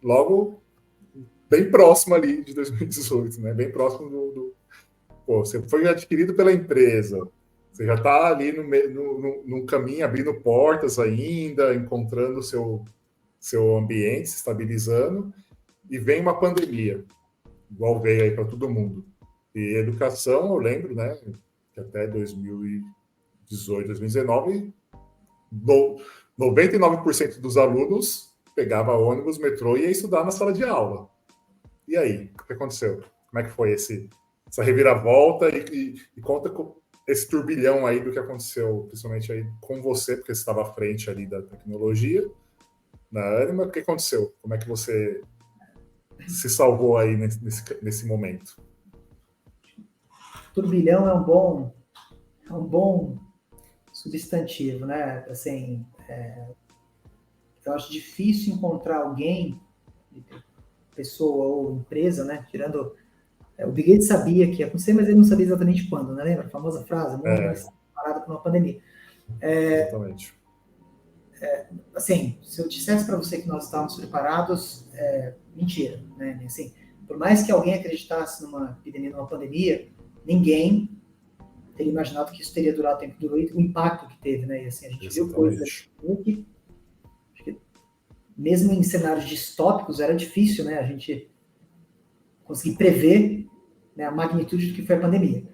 Logo, bem próximo ali de 2018, né? Bem próximo Pô, você foi adquirido pela empresa. Você já está ali no caminho, abrindo portas ainda, encontrando o seu ambiente, se estabilizando, e vem uma pandemia, igual veio aí para todo mundo. E educação, eu lembro, né, que até 2018, 2019, 99% dos alunos pegava ônibus, metrô e ia estudar na sala de aula. E aí, o que aconteceu? Como é que foi essa reviravolta e conta com esse turbilhão aí do que aconteceu, principalmente aí com você, porque você estava à frente ali da tecnologia, na Anima. O que aconteceu? Como é que você se salvou aí nesse momento? Turbilhão é um bom substantivo, né? Assim, eu acho difícil encontrar alguém, pessoa ou empresa, né? Tirando... o Bill Gates sabia que ia acontecer, mas ele não sabia exatamente quando, né? Lembra? A famosa frase, o mundo está preparado para uma pandemia. Exatamente. Assim, se eu dissesse para você que nós estávamos preparados, mentira, né? Assim, por mais que alguém acreditasse numa epidemia, numa pandemia, ninguém teria imaginado que isso teria durado o tempo que durou e o impacto que teve, né? E assim, a gente viu coisas que, mesmo em cenários distópicos, era difícil, né? A gente conseguir prever, né, a magnitude do que foi a pandemia.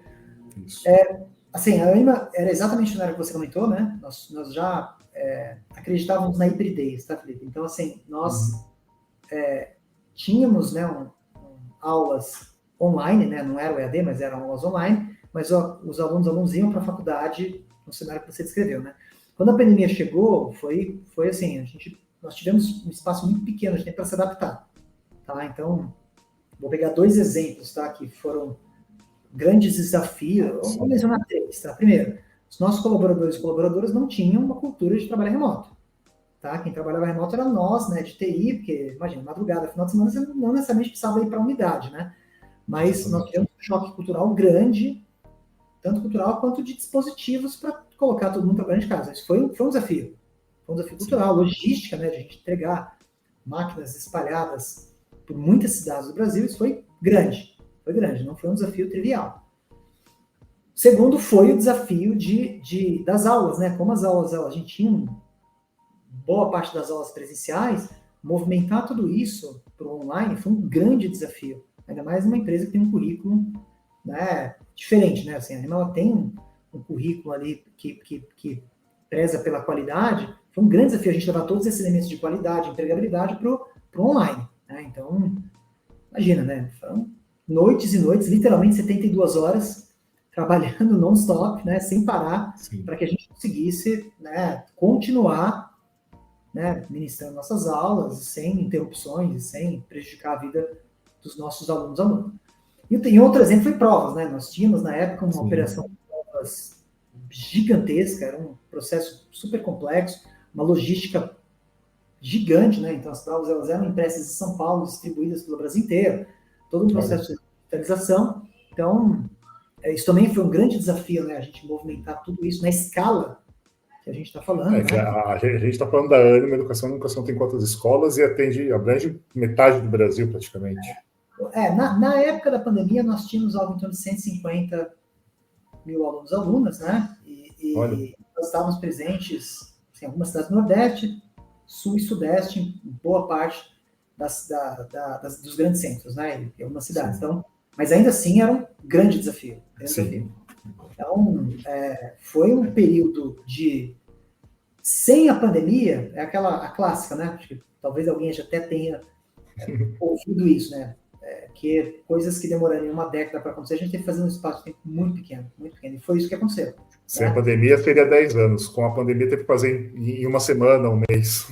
Assim, a ANIMA era exatamente o cenário que você comentou, né? Nós já acreditávamos na hibridez, tá, Felipe? Então, assim, nós tínhamos, né, aulas online, né? Não era o EAD, mas eram aulas online, mas os alunos iam para a faculdade no cenário que você descreveu, né? Quando a pandemia chegou, foi assim, nós tivemos um espaço muito pequeno de tempo para se adaptar, tá? Então, vou pegar 2 exemplos, tá? Que foram grandes desafios. Vou mencionar 3, tá? Primeiro, os nossos colaboradores e colaboradoras não tinham uma cultura de trabalhar remoto, tá? Quem trabalhava remoto era nós, né, de TI, porque, imagina, madrugada, final de semana, você não necessariamente precisava ir para a unidade, né? Mas nós tivemos um choque cultural grande, tanto cultural quanto de dispositivos para colocar todo mundo trabalhando de casa. Isso foi um desafio. Foi um desafio cultural, logística, né, de a gente entregar máquinas espalhadas por muitas cidades do Brasil, isso foi grande, não foi um desafio trivial. Segundo foi o desafio das aulas, né? Como as aulas, a gente tinha boa parte das aulas presenciais, movimentar tudo isso para o online foi um grande desafio, ainda mais uma empresa que tem um currículo, né, diferente, né? Assim, a Anima, ela tem um currículo ali que preza pela qualidade. Foi um grande desafio a gente levar todos esses elementos de qualidade, empregabilidade para o online, né? Então, imagina, né? Foram noites e noites, literalmente 72 horas, trabalhando non-stop, né? Sem parar, para que a gente conseguisse, né, continuar, né, ministrando nossas aulas, sem interrupções, sem prejudicar a vida dos nossos alunos. E tem outro exemplo, foi provas, né? Nós tínhamos, na época, uma operação de provas gigantesca, era um processo super complexo, uma logística gigante, né? Então, as provas, elas eram impressas em São Paulo, distribuídas pelo Brasil inteiro, todo um processo de digitalização. Então, isso também foi um grande desafio, né? A gente movimentar tudo isso na escala que a gente está falando, né? A gente está falando da Anima Educação. A educação tem quantas escolas e abrange metade do Brasil, praticamente. Na época da pandemia, nós tínhamos algo em torno de 150 mil alunos e alunas, né? E nós estávamos presentes em algumas cidades do Nordeste, Sul e Sudeste, em boa parte dos grandes centros, né? Em algumas cidades. Então, mas ainda assim era um grande desafio. Então, foi um período sem a pandemia, a clássica, né? Acho que talvez alguém já até tenha ouvido isso, né? Que coisas que demorariam uma década para acontecer, a gente teve que fazer um espaço de tempo muito pequeno, e foi isso que aconteceu. Sem a pandemia seria 10 anos, com a pandemia teve que fazer em uma semana, um mês.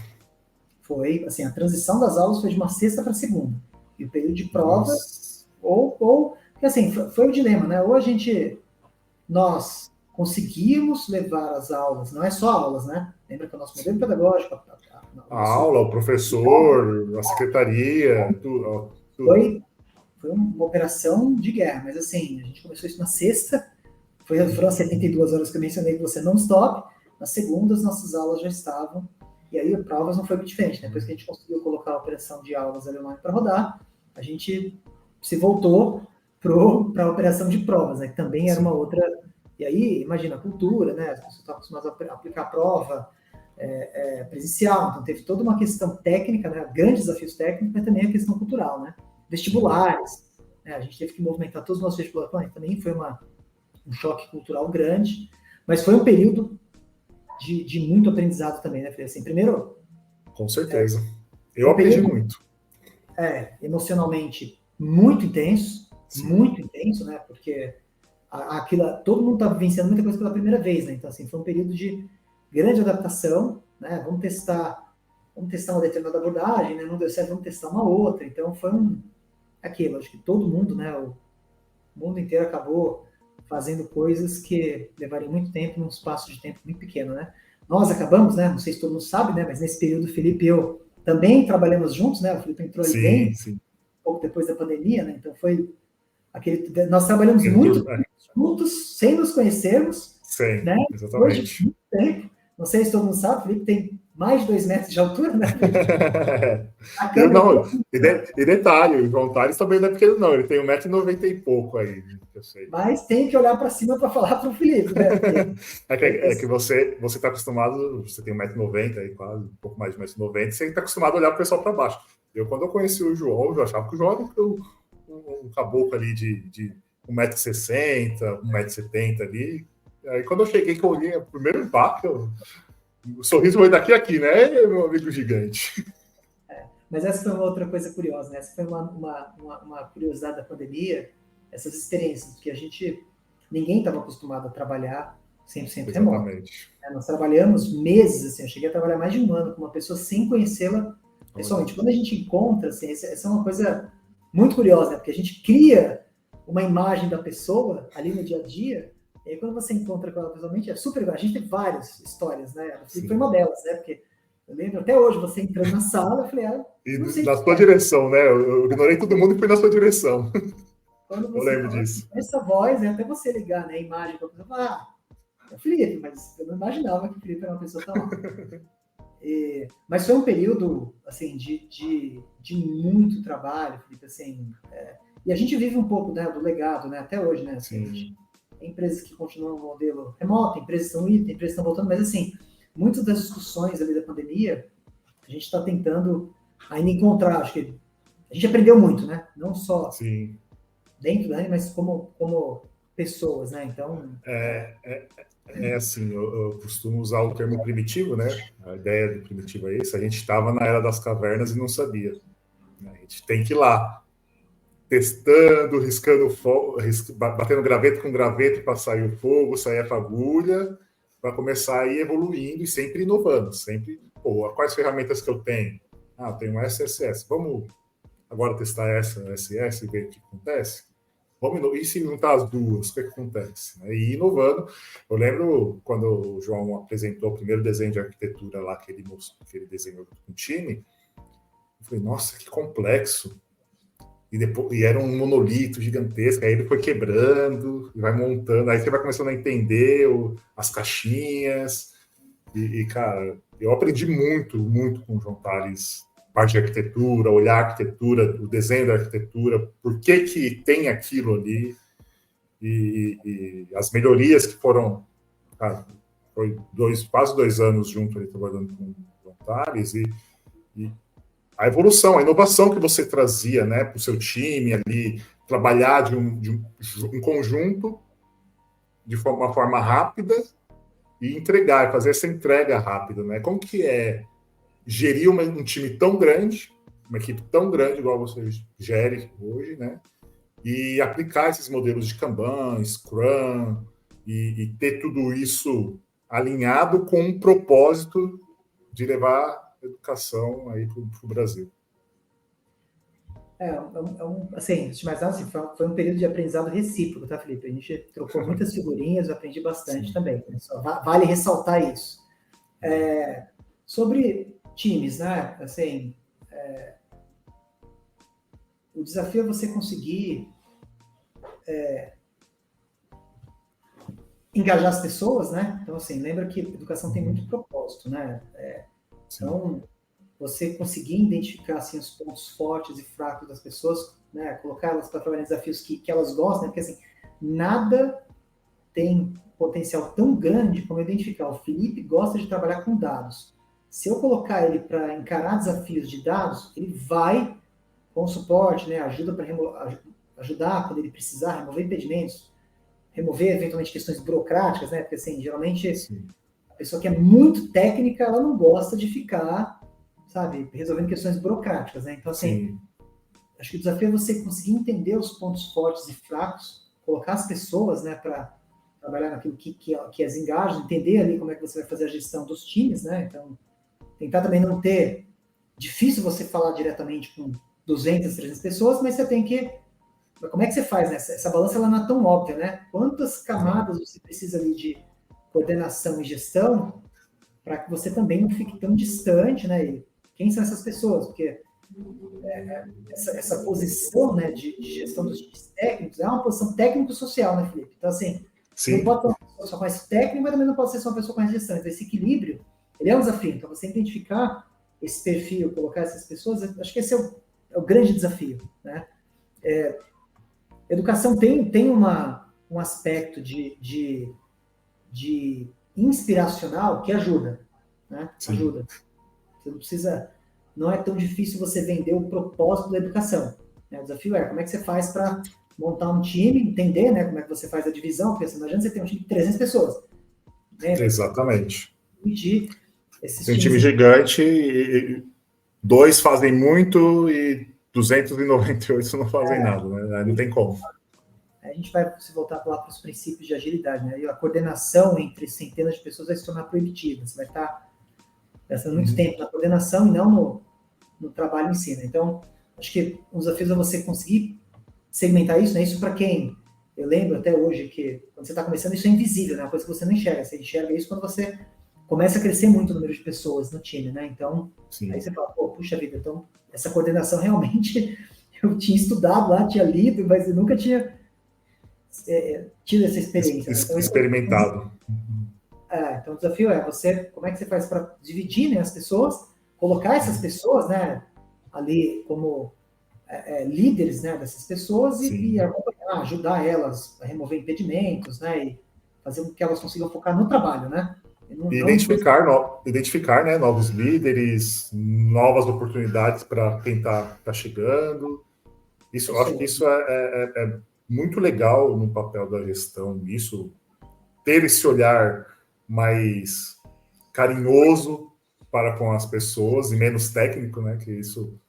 Foi, assim, a transição das aulas foi de uma sexta para segunda, e o período de provas, porque assim, foi o dilema, né? Ou nós conseguimos levar as aulas, não é só aulas, né? Lembra que o nosso modelo pedagógico, a aula, o professor, a secretaria, tudo. Foi uma operação de guerra, mas assim, a gente começou isso na sexta, foram as 72 horas que eu mencionei que você não stop, na segunda as nossas aulas já estavam, e aí a provas não foi muito diferente, né? Depois que a gente conseguiu colocar a operação de aulas ali online para rodar, a gente se voltou para a operação de provas, né? Que também era uma outra, e aí, imagina, a cultura, né? As pessoas estão acostumadas a aplicar a prova presencial, então teve toda uma questão técnica, né? Grandes desafios técnicos, mas também a questão cultural, né? Vestibulares, né? A gente teve que movimentar todos os nossos vestibulares, também foi um choque cultural grande, mas foi um período de muito aprendizado também, né? Assim, primeiro... Com certeza. Eu aprendi muito. Emocionalmente muito intenso, né? Porque todo mundo estava vivenciando muita coisa pela primeira vez, né? Então, assim, foi um período de grande adaptação, né? Vamos testar uma determinada abordagem, né? Não deu certo, vamos testar uma outra. Então, foi aquilo. Acho que todo mundo, né? O mundo inteiro acabou fazendo coisas que levariam muito tempo num espaço de tempo muito pequeno, né? Nós acabamos, né? Não sei se todo mundo sabe, né? Mas nesse período, o Felipe e eu também trabalhamos juntos, né? O Felipe entrou ali bem, um pouco depois da pandemia, né? Então, foi nós trabalhamos muito juntos, sem nos conhecermos, né? Exatamente. Depois de muito tempo. Não sei se todo mundo sabe, o Felipe tem mais de 2 metros de altura, né? A Eu câmera... não, e detalhe, o João Tales também não é pequeno, não. Ele tem 1,90 m e pouco aí, eu sei. Mas tem que olhar para cima para falar para o Felipe, né? Porque é que você está acostumado, você tem 1,90 m aí, quase, um pouco mais de 1,90 m, você está acostumado a olhar o pessoal para baixo. Quando eu conheci o João, eu achava que o João era um caboclo ali de 1,60 m, 1,70 m ali. Aí quando eu cheguei, que eu olhei, o primeiro impacto, o sorriso foi daqui a aqui, né, meu amigo gigante? Mas essa foi uma outra coisa curiosa, né? Essa foi uma curiosidade da pandemia, essas experiências, que ninguém estava acostumado a trabalhar 100% remoto. Exatamente. Nós trabalhamos meses, assim, eu cheguei a trabalhar mais de um ano com uma pessoa sem conhecê-la pessoalmente. Quando a gente encontra, assim, essa é uma coisa muito curiosa, né? Porque a gente cria uma imagem da pessoa ali no dia a dia, e aí quando você encontra com ela pessoalmente, é super legal. A gente tem várias histórias, né? Foi uma delas, né? Porque eu lembro até hoje, você entrando na sala, eu falei, e na sua direção, né? Eu ignorei todo mundo e fui na sua direção. Quando você eu lembro disso. Essa voz, né? Até você ligar, né? A imagem para a pessoa falar, é o Felipe, mas eu não imaginava que o Felipe era uma pessoa tão alta. Mas foi um período, assim, de muito trabalho, Felipe, assim, e a gente vive um pouco, né, do legado, né, até hoje, né, assim, tem empresas que continuam no modelo remoto, empresas estão indo, empresas estão voltando, mas, assim, muitas das discussões ali da pandemia, a gente está tentando ainda encontrar, acho que a gente aprendeu muito, né, não só dentro da mas como pessoas, né, então... assim, eu costumo usar o termo primitivo, né? A ideia do primitivo é isso. A gente estava na era das cavernas e não sabia. A gente tem que ir lá, testando, riscando fogo, batendo graveto com graveto para sair o fogo, sair a fagulha, para começar a ir evoluindo e sempre inovando. Sempre, quais ferramentas que eu tenho? Eu tenho SSS. Vamos agora testar essa SS e ver o que acontece? E se juntar as duas, o que acontece? E inovando. Eu lembro quando o João apresentou o primeiro desenho de arquitetura lá que ele desenhou com o time, eu falei, nossa, que complexo. E era um monolito gigantesco, aí ele foi quebrando, e vai montando, aí você vai começando a entender as caixinhas, cara, eu aprendi muito, muito com o João Tales, parte de arquitetura, olhar a arquitetura, o desenho da arquitetura, por que tem aquilo ali, e as melhorias que foram, cara, foi quase 2 anos junto ali trabalhando com o João Tales, e a evolução, a inovação que você trazia, né, para o seu time ali, trabalhar de um conjunto de uma forma rápida e entregar, fazer essa entrega rápida, né? Como que é gerir um time tão grande, uma equipe tão grande igual você gere hoje, né? E aplicar esses modelos de Kanban, Scrum e ter tudo isso alinhado com um propósito de levar educação aí para o Brasil. Assim, antes de mais nada, assim, foi um período de aprendizado recíproco, tá, Felipe? A gente trocou muitas figurinhas, eu aprendi bastante também. Né? Só vale ressaltar isso. Sobre times, né? Assim, o desafio é você conseguir engajar as pessoas, né? Então, assim, lembra que educação tem muito propósito, né? Então, você conseguir identificar assim, os pontos fortes e fracos das pessoas, né? Colocar elas para trabalhar em desafios que elas gostam, né? Porque assim, nada tem potencial tão grande como identificar. O Felipe gosta de trabalhar com dados. Se eu colocar ele para encarar desafios de dados, ele vai com suporte, né? Ajudar quando ele precisar, remover impedimentos, remover eventualmente questões burocráticas, né? Porque assim, geralmente a pessoa que é muito técnica, ela não gosta de ficar, sabe, resolvendo questões burocráticas, né? Então, assim, acho que o desafio é você conseguir entender os pontos fortes e fracos, colocar as pessoas, né, para trabalhar naquilo que as engajam, entender ali como é que você vai fazer a gestão dos times, né? Então, tentar também não ter... Difícil você falar diretamente com 200, 300 pessoas, mas você tem que... Como é que você faz, né? Essa balança, ela não é tão óbvia, né? Quantas camadas você precisa ali de coordenação e gestão para que você também não fique tão distante, né? E quem são essas pessoas? Porque essa posição, né, de gestão dos times técnicos é uma posição técnico-social, né, Felipe? Então, assim, não pode ser uma pessoa só com esse técnico, mas também não pode ser só uma pessoa com essa gestão. Então, esse equilíbrio, ele é um desafio. Então, você identificar esse perfil, colocar essas pessoas, acho que esse é o grande desafio, né? Educação tem um aspecto de inspiracional que ajuda, né? Sim. Ajuda. Você não precisa, não é tão difícil você vender o propósito da educação, né? O desafio é como é que você faz para montar um time, entender, né, como é que você faz a divisão, porque não adianta você ter um time de 300 pessoas, né? Exatamente. Dividir esses Tem um time times em... gigante e dois fazem muito e 298 não fazem nada, né? Não tem como. A gente vai se voltar lá para os princípios de agilidade, né? E a coordenação entre centenas de pessoas vai se tornar proibitiva. Você vai estar gastando muito tempo na coordenação e não no trabalho em si, né? Então, acho que um desafio é você conseguir segmentar isso, né? Isso para quem... Eu lembro até hoje que quando você está começando, isso é invisível, né? Uma coisa que você não enxerga. Você enxerga isso quando você começa a crescer muito o número de pessoas no time, né? Então, Sim. aí você fala, pô, puxa vida, então essa coordenação realmente eu tinha estudado lá, tinha lido, mas eu nunca tinha tido essa experiência. Né? Então, experimentado. Então, o desafio é você, como é que você faz para dividir, né, as pessoas, colocar essas pessoas, né, ali como líderes, né, dessas pessoas e acompanhar, ajudar elas a remover impedimentos, né, e fazer com que elas consigam focar no trabalho, né? E identificar, né, novos líderes, novas oportunidades para quem está chegando. Eu acho que isso é muito legal no papel da gestão, isso, ter esse olhar mais carinhoso para com as pessoas e menos técnico, né? Que isso,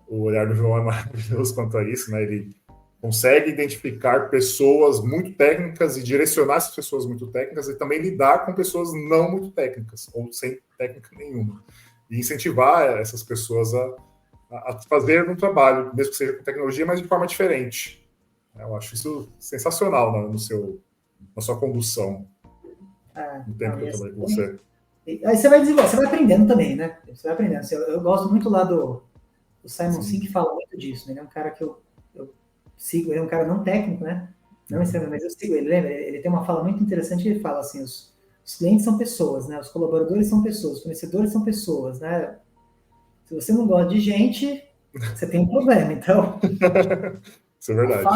o olhar do João é maravilhoso quanto a isso, né? Ele consegue identificar pessoas muito técnicas e direcionar essas pessoas muito técnicas e também lidar com pessoas não muito técnicas ou sem técnica nenhuma e incentivar essas pessoas a fazer um trabalho, mesmo que seja com tecnologia, mas de forma diferente. Eu acho isso sensacional na sua condução no tempo que eu trabalhei com você. Aí você vai desenvolver, você vai aprendendo também, né? Você vai aprendendo. Eu gosto muito lá do Simon Sinek, que fala muito disso, né? Ele é um cara que eu sigo, ele é um cara não técnico, né? Não extremamente, mas eu sigo ele, lembra? Ele tem uma fala muito interessante, ele fala assim, os clientes são pessoas, né? Os colaboradores são pessoas, os fornecedores são pessoas, né? Se você não gosta de gente, você tem um problema, então... Isso é verdade.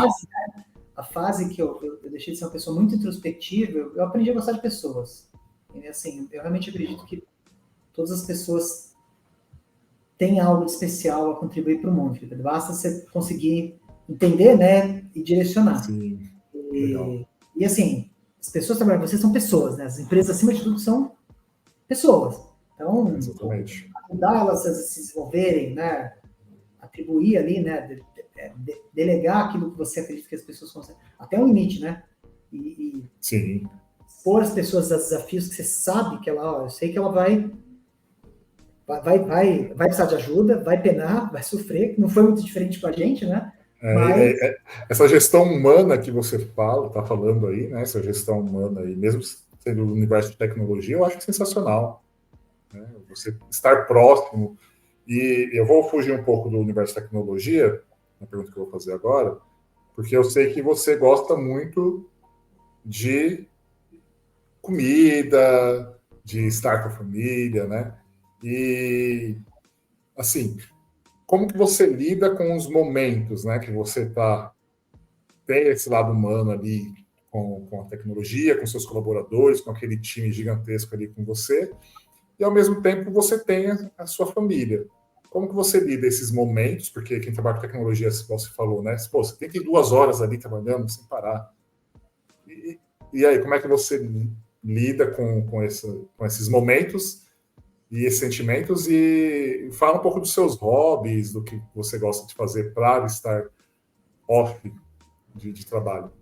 A fase que eu deixei de ser uma pessoa muito introspectiva, eu aprendi a gostar de pessoas. E, assim, eu realmente acredito que todas as pessoas têm algo de especial a contribuir para o mundo. Basta você conseguir entender, né, e direcionar. Sim, legal. E assim, as pessoas trabalhando com vocês são pessoas, né? As empresas, acima de tudo, são pessoas. Então, exatamente, ajudar elas a se desenvolverem, né? Atribuir ali, né? Delegar aquilo que você acredita que as pessoas conseguem. Até um limite, né? Sim. Expor as pessoas a desafios que você sabe que ela, eu sei que ela vai precisar de ajuda, vai penar, vai sofrer, não foi muito diferente com a gente, né? Mas... essa gestão humana que você está falando aí, né? Essa gestão humana aí, mesmo sendo o universo de tecnologia, eu acho sensacional. Né? Você estar próximo. E eu vou fugir um pouco do universo de tecnologia, na pergunta que eu vou fazer agora, porque eu sei que você gosta muito de comida, de estar com a família, né? E, assim, como que você lida com os momentos, né? Que você tem esse lado humano ali com a tecnologia, com seus colaboradores, com aquele time gigantesco ali com você, e ao mesmo tempo você tem a sua família. Como que você lida esses momentos? Porque quem trabalha com tecnologia, como você falou, né? Pô, você tem que ir 2 horas ali trabalhando sem parar. E aí, como é que você lida com esses momentos e esses sentimentos? E fala um pouco dos seus hobbies, do que você gosta de fazer para estar off de trabalho.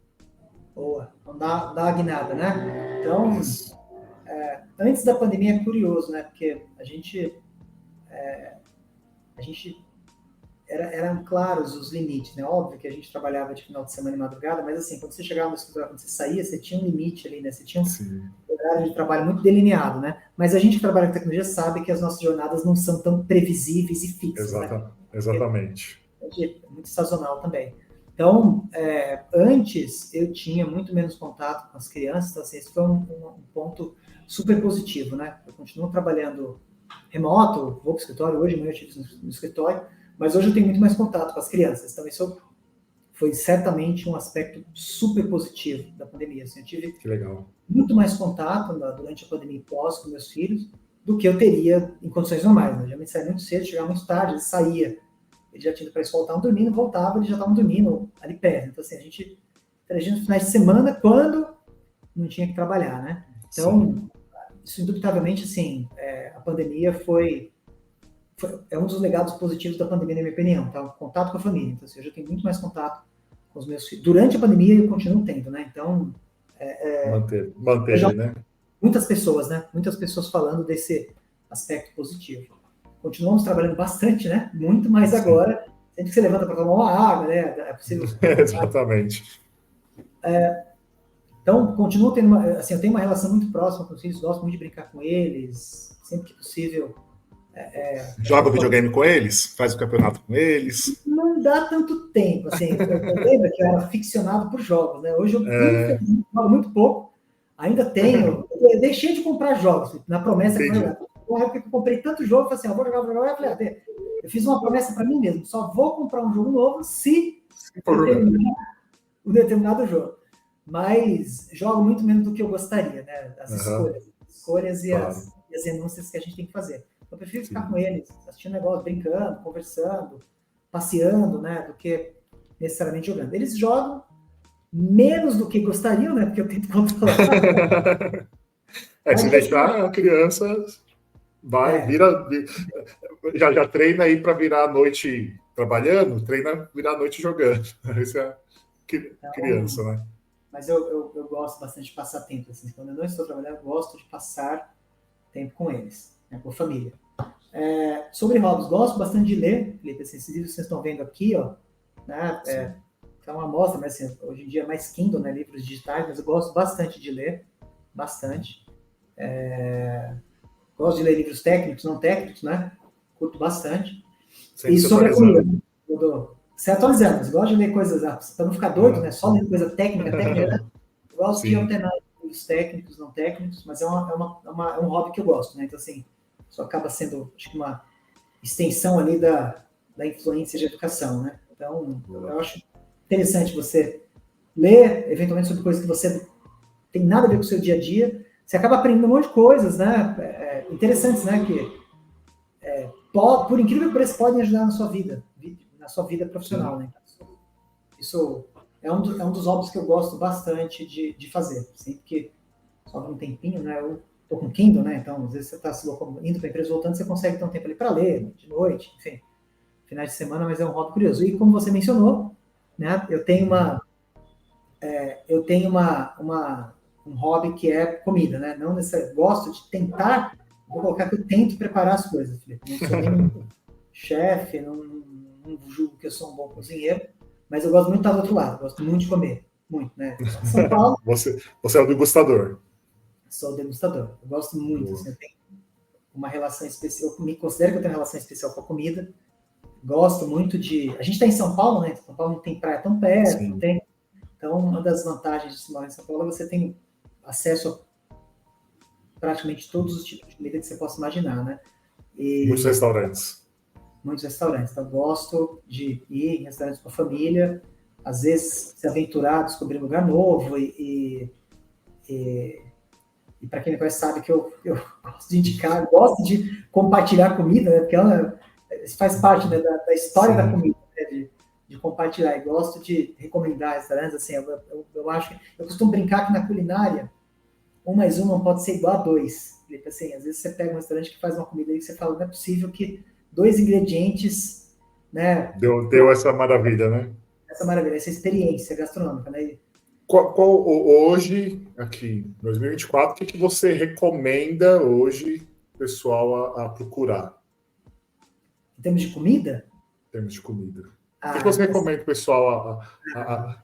Boa, não dá uma guinada, né? Então, Isso. Antes da pandemia é curioso, né? Porque a gente eram claros os limites, né? Óbvio que a gente trabalhava de final de semana e madrugada, mas assim, quando você chegava no escritório, quando você saía, você tinha um limite ali, né? Você tinha um horário de trabalho muito delineado, né? Mas a gente que trabalha com tecnologia sabe que as nossas jornadas não são tão previsíveis e fixas, né? Exatamente. É muito sazonal também. Então, antes eu tinha muito menos contato com as crianças, então assim, esse foi um ponto super positivo, né? Eu continuo trabalhando remoto, vou para o escritório, hoje eu estive no escritório, mas hoje eu tenho muito mais contato com as crianças, então isso foi certamente um aspecto super positivo da pandemia. Assim, eu tive muito mais contato durante a pandemia e pós com meus filhos do que eu teria em condições normais. Né? Eu geralmente saía muito cedo, chegava muito tarde, eles saía. Eles já tinham para a escola, estavam dormindo, voltava, eles já estavam dormindo ali perto. Então, assim, a gente interagia nos finais de semana quando não tinha que trabalhar, né? Então, isso indubitavelmente, assim, a pandemia é um dos legados positivos da pandemia, na minha opinião, tá? O contato com a família. Então, assim, eu já tenho muito mais contato com os meus filhos. Durante a pandemia, eu continuo tendo, né? Então, manter, né? Muitas pessoas, né? Muitas pessoas falando desse aspecto positivo. Continuamos trabalhando bastante, né? Muito mais agora. Sempre que você levanta para tomar uma água, né? É possível. Exatamente. Então, continuo tendo eu tenho uma relação muito próxima com os filhos, gosto muito de brincar com eles, sempre que possível. Joga o videogame com eles? Faz o campeonato com eles? Não dá tanto tempo, assim. Eu lembro que eu era ficcionado por jogos, né? Hoje eu, infelizmente, jogo muito pouco. Ainda tenho. Eu deixei de comprar jogos, na promessa que eu jogar. Uma época que eu comprei tanto jogo, eu falei assim, eu vou jogar. Eu falei, eu fiz uma promessa para mim mesmo, só vou comprar um jogo novo se terminar um determinado jogo. Mas jogo muito menos do que eu gostaria, né? As escolhas e as renúncias que a gente tem que fazer. Eu prefiro ficar com eles, assistindo negócio, brincando, conversando, passeando, né? Do que necessariamente jogando. Eles jogam menos do que gostariam, né? Porque eu tento controlar. Se deixar a criança já treina aí para virar a noite trabalhando, treina virar a noite jogando. Isso é criança, né? Mas eu gosto bastante de passar tempo. Assim, quando eu não estou trabalhando, eu gosto de passar tempo com eles, né, com a família. Sobre hobbies, gosto bastante de ler, Felipe. Assim, esses livros que vocês estão vendo aqui, ó, né, é uma amostra, mas assim, hoje em dia é mais Kindle, né, livros digitais, mas eu gosto bastante de ler, bastante. Gosto de ler livros técnicos, não técnicos, né? Curto bastante. Sempre e sobre a comida, se atualizando, eu gosto de ler coisas, para não ficar doido, né? Só ler coisa técnica, né? Eu gosto de alternar livros técnicos, não técnicos, mas é um hobby que eu gosto, né? Então, assim, isso acaba sendo, acho que, uma extensão ali da influência de educação, né? Então, eu acho interessante você ler, eventualmente, sobre coisas que você tem nada a ver com o seu dia a dia. Você acaba aprendendo um monte de coisas, né? Interessantes, né? Que, por incrível que pareça, podem ajudar na sua vida profissional, né? Isso é um dos hobbies que eu gosto bastante de fazer. Sempre que sobra um tempinho, né? Eu tô com Kindle, né? Então, às vezes você está indo para a empresa, voltando, você consegue ter um tempo ali para ler, de noite, enfim, finais de semana, mas é um hobby curioso. E como você mencionou, né? Eu tenho um hobby que é comida, né? Não necessariamente, gosto de tentar, vou colocar que eu tento preparar as coisas, Felipe. Não sou nem chefe, não julgo que eu sou um bom cozinheiro, mas eu gosto muito de estar do outro lado, gosto muito de comer, muito, né? São Paulo. Você é o degustador. Sou degustador, eu gosto muito, assim, eu tenho uma relação especial, eu me considero que eu tenho uma relação especial com a comida, gosto muito de... A gente está em São Paulo, né? São Paulo não tem praia tão perto, não tem... Então, uma das vantagens de se morar em São Paulo é você tem acesso a praticamente todos os tipos de comida que você possa imaginar, né? Muitos restaurantes. Muitos restaurantes. Então, gosto de ir em restaurantes com a família, às vezes se aventurar, descobrir um lugar novo e para quem me conhece sabe que eu gosto de indicar, gosto de compartilhar comida, né? Porque isso faz parte, né, da história da comida, né? De compartilhar, e gosto de recomendar restaurantes, assim, eu acho que, eu costumo brincar que na culinária, 1 mais 1 não pode ser igual a 2, assim, às vezes você pega um restaurante que faz uma comida aí que você fala, não é possível que 2 ingredientes, né, deu essa maravilha, né? Essa maravilha, essa experiência gastronômica, né? Hoje, aqui em 2024, o que você recomenda hoje, pessoal, a procurar? Em termos de comida? Em termos de comida. O que você recomenda, pessoal,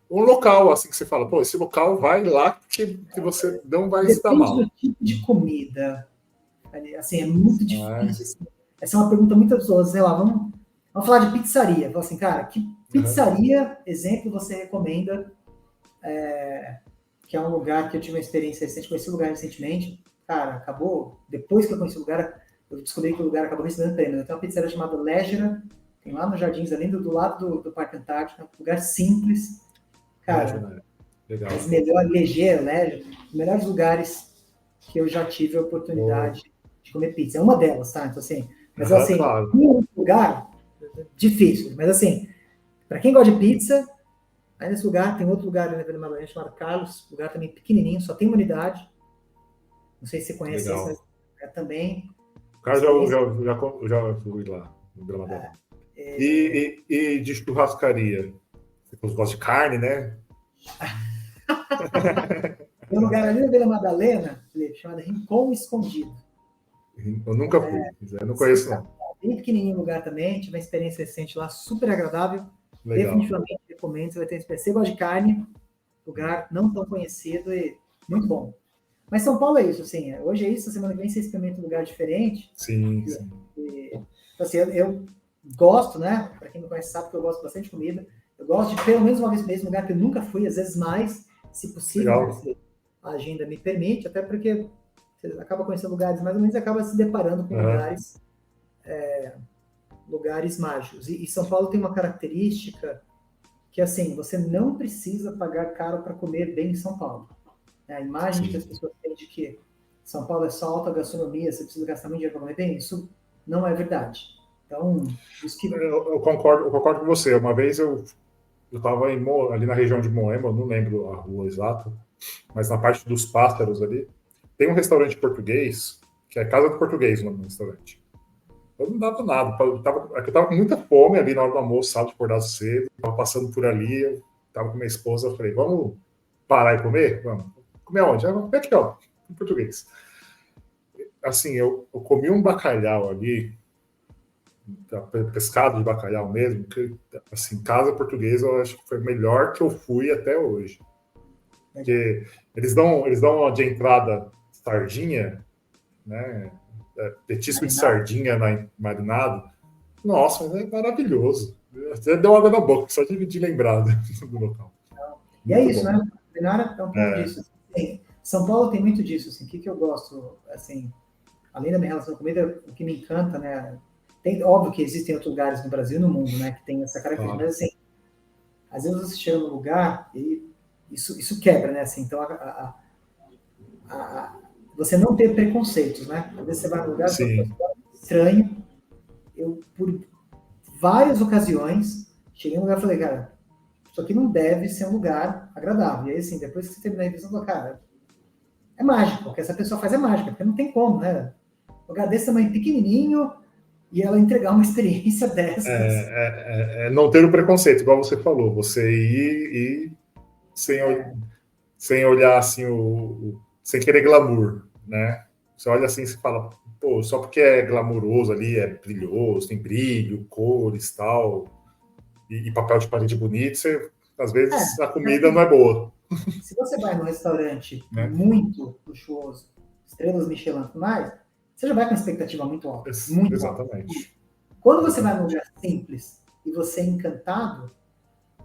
um local assim que você fala, pô, esse local vai lá que você não vai se dar mal. Depende do tipo de comida. Assim, é muito difícil. Assim. Essa é uma pergunta muito absurda. Sei lá, vamos falar de pizzaria. Fala assim, cara, que pizzaria, exemplo, você recomenda? Que é um lugar que eu tive uma experiência recente, conheci o lugar recentemente. cara, acabou. Depois que eu conheci o lugar, eu descobri que o lugar acabou recebendo prêmio. Tem uma pizzaria chamada Legera, tem lá nos Jardins, ali do lado do Parque Antártico, um lugar simples. Cara, Né? Legal. os melhores, Legera, os melhores lugares que eu já tive a oportunidade de comer pizza. É uma delas, tá? Então, assim, mas assim, claro. um lugar difícil, mas assim, para quem gosta de pizza, aí nesse lugar, tem outro lugar na Vila Madalena chamado Carlos, lugar também pequenininho, só tem uma unidade. Não sei se você conhece esse, mas também. Cara, já fui lá no Vila Madalena. E de churrascaria? Você gosta de carne, né? Tem um lugar ali na Vila Madalena, Felipe, chamado Rincão Escondido. Eu nunca fui, eu não conheço, não. Bem pequenininho o lugar também, tive uma experiência recente lá, super agradável. Legal. Definitivamente recomendo, você vai ter uma experiência. Você gosta de carne, lugar não tão conhecido e muito bom. Mas São Paulo é isso, assim, hoje é isso, semana que vem você experimenta um lugar diferente. Sim. Então, assim, eu gosto, né, para quem me conhece sabe que eu gosto bastante de comida, eu gosto de pelo menos uma vez por mês, um lugar que eu nunca fui, às vezes mais, se possível, se a agenda me permite, até porque você acaba conhecendo lugares mais ou menos e acaba se deparando com lugares mágicos. E São Paulo tem uma característica que, assim, você não precisa pagar caro para comer bem em São Paulo. A imagem que as pessoas têm de que São Paulo é só alta gastronomia, você precisa gastar muito dinheiro para comer bem, isso não é verdade. Então, isso que... eu concordo com você. Uma vez eu estava ali na região de Moema, eu não lembro a rua exata, mas na parte dos pássaros ali, tem um restaurante português, que é Casa do Português, no restaurante. Eu não dava nada. Eu tava com muita fome ali na hora do almoço, sábado, acordado cedo, tava passando por ali, eu tava com minha esposa, eu falei, vamos parar e comer? Vamos. Comer onde? Aqui, ó, em português. Assim, eu comi um bacalhau ali, pescado de bacalhau mesmo, que, assim, Casa Portuguesa eu acho que foi o melhor que eu fui até hoje. Porque eles dão de entrada sardinha, né? Petisco de sardinha marinado. Nossa, mas é maravilhoso. Até deu água na boca, só de lembrar do local. E é isso, né? Culinária é um pouco disso. Assim, São Paulo tem muito disso. Assim, o que eu gosto, assim, além da minha relação com comida, o que me encanta, né? Óbvio que existem outros lugares no Brasil e no mundo, né, que tem essa característica, mas assim, às vezes você chega num lugar e isso quebra, né? Assim, então, você não ter preconceitos, né? Às vezes você vai num lugar estranho. Eu, por várias ocasiões, cheguei num lugar e falei, cara, isso aqui não deve ser um lugar agradável. E aí, assim, depois que você termina a revista, você fala, cara, é mágico, o que essa pessoa faz é mágica, porque não tem como, né? Um lugar desse tamanho pequenininho e ela entregar uma experiência dessas. Não ter o preconceito, igual você falou, você ir sem olhar assim, sem querer glamour, né? Você olha assim e fala, pô, só porque é glamuroso ali, é brilhoso, tem brilho, cores tal, e papel de parede bonito, você, às vezes a comida não é boa. Se você vai num restaurante muito luxuoso, estrelas Michelin e tudo mais, você já vai com uma expectativa muito alta. Muito Exatamente. Alta. Quando você vai num lugar simples e você é encantado,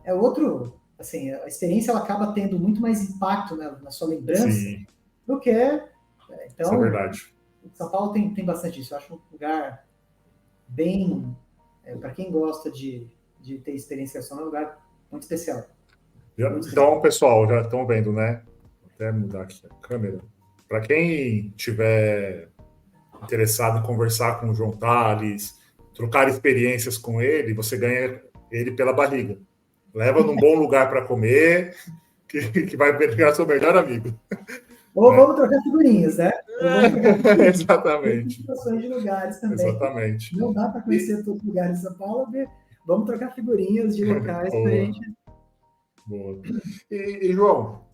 é outro. Assim, a experiência ela acaba tendo muito mais impacto na sua lembrança do que. Então, isso é verdade. São Paulo tem bastante isso. Eu acho um lugar bem. Para quem gosta de ter experiência gastronômica, é um lugar muito especial. Então, pessoal, já estão vendo, né? Vou até mudar aqui a câmera. Para quem tiver interessado em conversar com o João Tales, trocar experiências com ele, você ganha ele pela barriga. Leva num bom lugar para comer, que vai virar seu melhor amigo. Ou vamos trocar figurinhas, né? Exatamente. Situações de lugares também. Exatamente. Não dá para conhecer todos os lugares de São Paulo, vamos trocar figurinhas de locais para a gente. Boa. E João,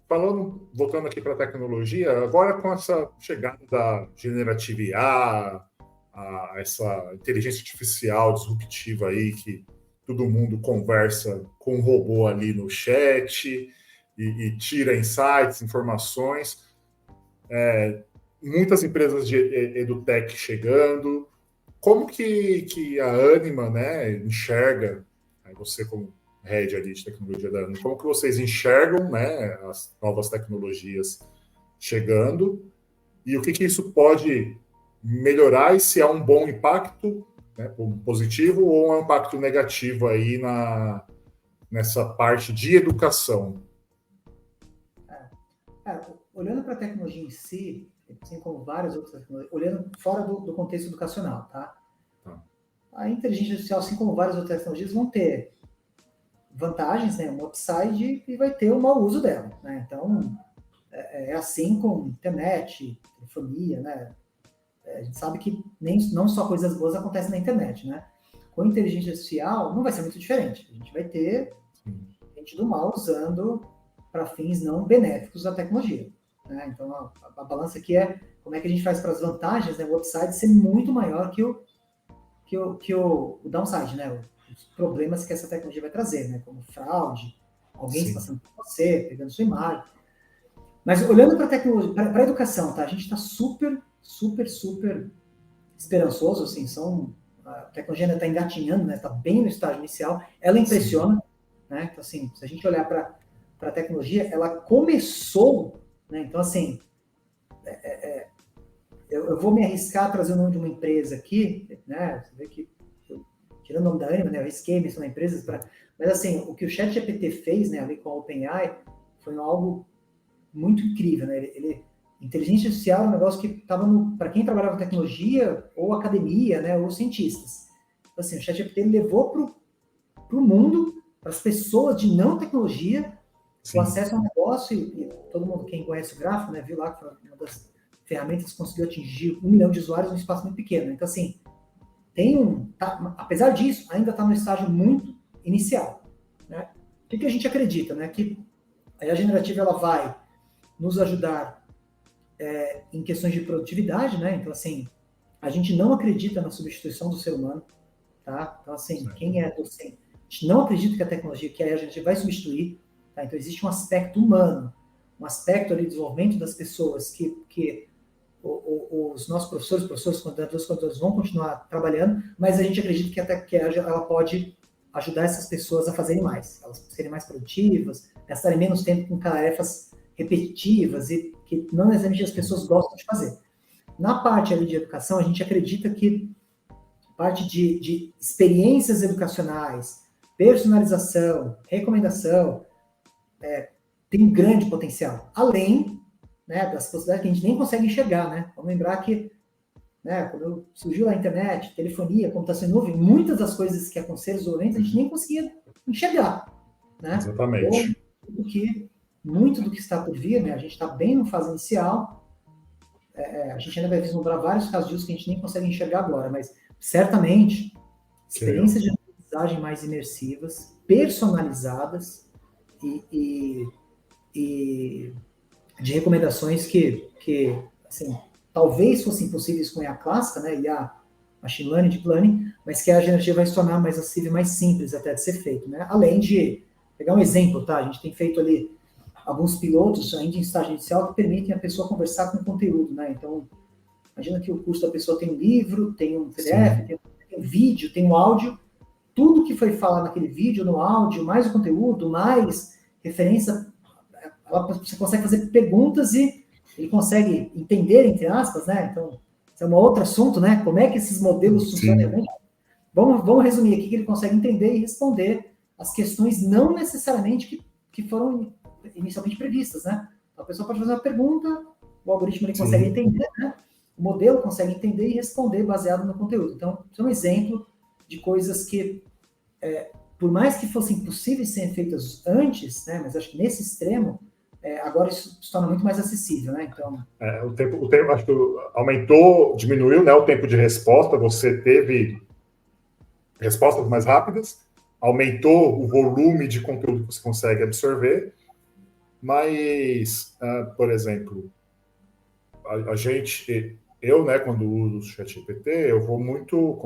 voltando aqui para a tecnologia, agora com essa chegada da generativa IA, essa inteligência artificial disruptiva aí, que todo mundo conversa com um robô ali no chat e tira insights, informações, muitas empresas de edutech chegando. Como que a Anima, né, enxerga, você como head ali de tecnologia da Anima, como que vocês enxergam, né, as novas tecnologias chegando e o que isso pode melhorar e se é um bom impacto, né, positivo, ou é um impacto negativo aí nessa parte de educação. Olhando para a tecnologia em si, assim como várias outras tecnologias, olhando fora do contexto educacional, tá? A inteligência artificial, assim como várias outras tecnologias, vão ter vantagens, né, um upside, e vai ter o mau uso dela, né? Então, é assim com internet, telefonia, né? A gente sabe que não só coisas boas acontecem na internet, né? Com inteligência artificial, não vai ser muito diferente. A gente vai ter gente do mal usando para fins não benéficos da tecnologia, né? Então, a balança aqui é como é que a gente faz para as vantagens, né, o upside ser muito maior que o downside, né? Os problemas que essa tecnologia vai trazer, né? Como fraude, alguém se passando por você, pegando sua imagem. Mas olhando para a tecnologia, para a educação, tá? A gente está super esperançoso, assim, a tecnologia ainda está engatinhando, né? Está bem no estágio inicial, ela impressiona, né? Então, assim, se a gente olhar para a tecnologia, ela começou, né? Então, assim, eu vou me arriscar a trazer o nome de uma empresa aqui, né? Você vê que, tirando o nome da Anima, né? Eu risquei mencionar empresas mas, assim, o que o ChatGPT fez, né? Ali com a OpenAI, foi algo muito incrível, né? Inteligência artificial é um negócio que estava para quem trabalhava com tecnologia, ou academia, né? Ou cientistas. Então, assim, o ChatGPT levou para o mundo, para as pessoas de não tecnologia, o acesso ao negócio, e todo mundo, quem conhece o gráfico, né? Viu lá que foi uma das ferramentas que conseguiu atingir 1 milhão de usuários num espaço muito pequeno. Então, assim, apesar disso, ainda está no estágio muito inicial, né? O que a gente acredita, né? Que a IA generativa ela vai nos ajudar em questões de produtividade, né? Então, assim, a gente não acredita na substituição do ser humano, tá? Então, assim, quem é docente, a gente não acredita que a tecnologia, que a gente vai substituir, tá? Então, existe um aspecto humano, um aspecto ali de desenvolvimento das pessoas que os nossos professores, coordenadores vão continuar trabalhando, mas a gente acredita que até que ela pode ajudar essas pessoas a fazerem mais, elas serem mais produtivas, gastarem menos tempo com tarefas repetitivas e que não necessariamente as pessoas gostam de fazer. Na parte ali de educação, a gente acredita que parte de experiências educacionais, personalização, recomendação, tem um grande potencial, além, né, das possibilidades que a gente nem consegue enxergar, né? Vamos lembrar que, né, quando surgiu a internet, telefonia, computação em nuvem, muitas das coisas que aconteceram nos momentos a gente nem conseguia enxergar, né? Exatamente. Muito do que está por vir, né? A gente está bem no fase inicial, a gente ainda vai vislumbrar vários casos de uso que a gente nem consegue enxergar agora, mas certamente experiências de aprendizagem mais imersivas, personalizadas e de recomendações que assim, talvez fossem possíveis com IA clássica, né, IA Machine Learning, Deep Learning, mas que a generativa vai se tornar mais acessível, mais simples até de ser feito, né? Além de, pegar um exemplo, tá? A gente tem feito ali alguns pilotos ainda em estágio inicial que permitem a pessoa conversar com o conteúdo, né? Então, imagina que o curso da pessoa tem um livro, tem um PDF, tem um vídeo, tem um áudio, tudo que foi falado naquele vídeo, no áudio, mais o conteúdo, mais referência, você consegue fazer perguntas e ele consegue entender, entre aspas, né? Então, isso é um outro assunto, né? Como é que esses modelos funcionam realmente? Vamos resumir aqui que ele consegue entender e responder as questões não necessariamente que foram inicialmente previstas, né? Então, a pessoa pode fazer uma pergunta, o algoritmo ele consegue entender, né? O modelo consegue entender e responder baseado no conteúdo. Então, isso é um exemplo de coisas que, por mais que fossem possíveis serem feitas antes, né? Mas acho que nesse extremo, agora isso se torna muito mais acessível, né? Então, o tempo acho que aumentou, diminuiu, né, o tempo de resposta. Você teve respostas mais rápidas, aumentou o volume de conteúdo que você consegue absorver, mas, por exemplo, a gente, eu, né, quando uso o ChatGPT, eu vou muito,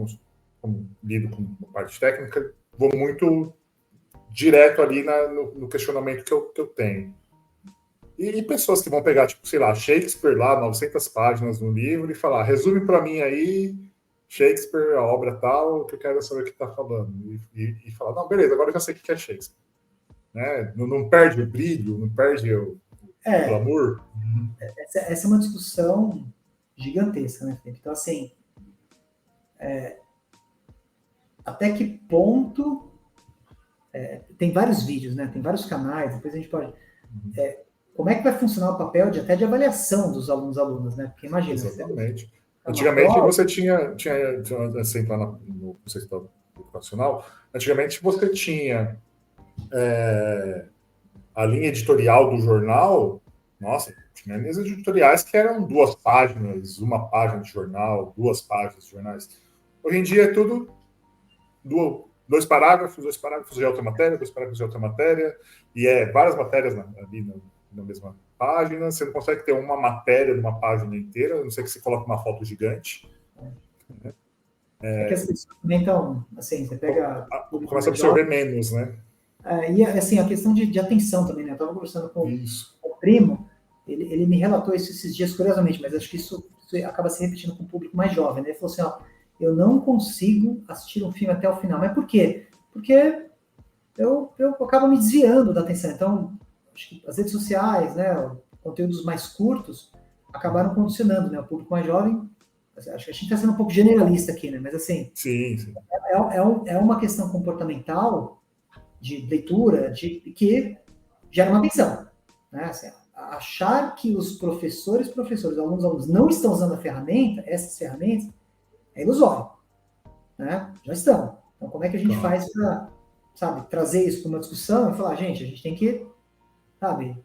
como lido com a parte técnica, vou muito direto ali no questionamento que eu tenho. E pessoas que vão pegar, tipo, sei lá, Shakespeare lá, 900 páginas no livro e falar, resume para mim aí Shakespeare, a obra tal, que eu quero saber o que está falando. E falar, não, beleza, agora eu já sei o que é Shakespeare. Né? Não perde o brilho, não perde Glamour? Essa é uma discussão gigantesca, né, Felipe? Então, assim, até que ponto... tem vários vídeos, né? Tem vários canais, depois a gente pode... como é que vai funcionar o papel até de avaliação dos alunos e alunas, né? Porque imagina... Exatamente. Antigamente você tinha assim, lá no conceito educacional, antigamente você tinha a linha editorial do jornal, nossa, tinha linhas editoriais que eram 2 páginas, 1 página de jornal, 2 páginas de jornais. Hoje em dia é tudo 2 parágrafos, 2 parágrafos de outra matéria, 2 parágrafos de outra matéria, e várias matérias ali na mesma página. Você não consegue ter uma matéria numa página inteira, a não ser que você coloque uma foto gigante. É que as pessoas também estão, assim, você pega... Começa a absorver menos, né? E, assim, a questão de atenção também, né? Eu estava conversando com o primo, ele me relatou isso esses dias, curiosamente, mas acho que isso acaba se repetindo com o público mais jovem, né? Ele falou assim, ó, eu não consigo assistir um filme até o final. Mas por quê? Porque eu acabo me desviando da atenção. Então, acho que as redes sociais, né, conteúdos mais curtos, acabaram condicionando, né, o público mais jovem. Acho que a gente está sendo um pouco generalista aqui, né? Mas, assim, sim. É uma questão comportamental de leitura que gera uma atenção. Né? Assim, achar que os professores, alunos, não estão usando essas ferramentas, é ilusório. Né? Já estão. Então, como é que a gente faz para, sabe, trazer isso para uma discussão e falar, gente, a gente tem que, sabe...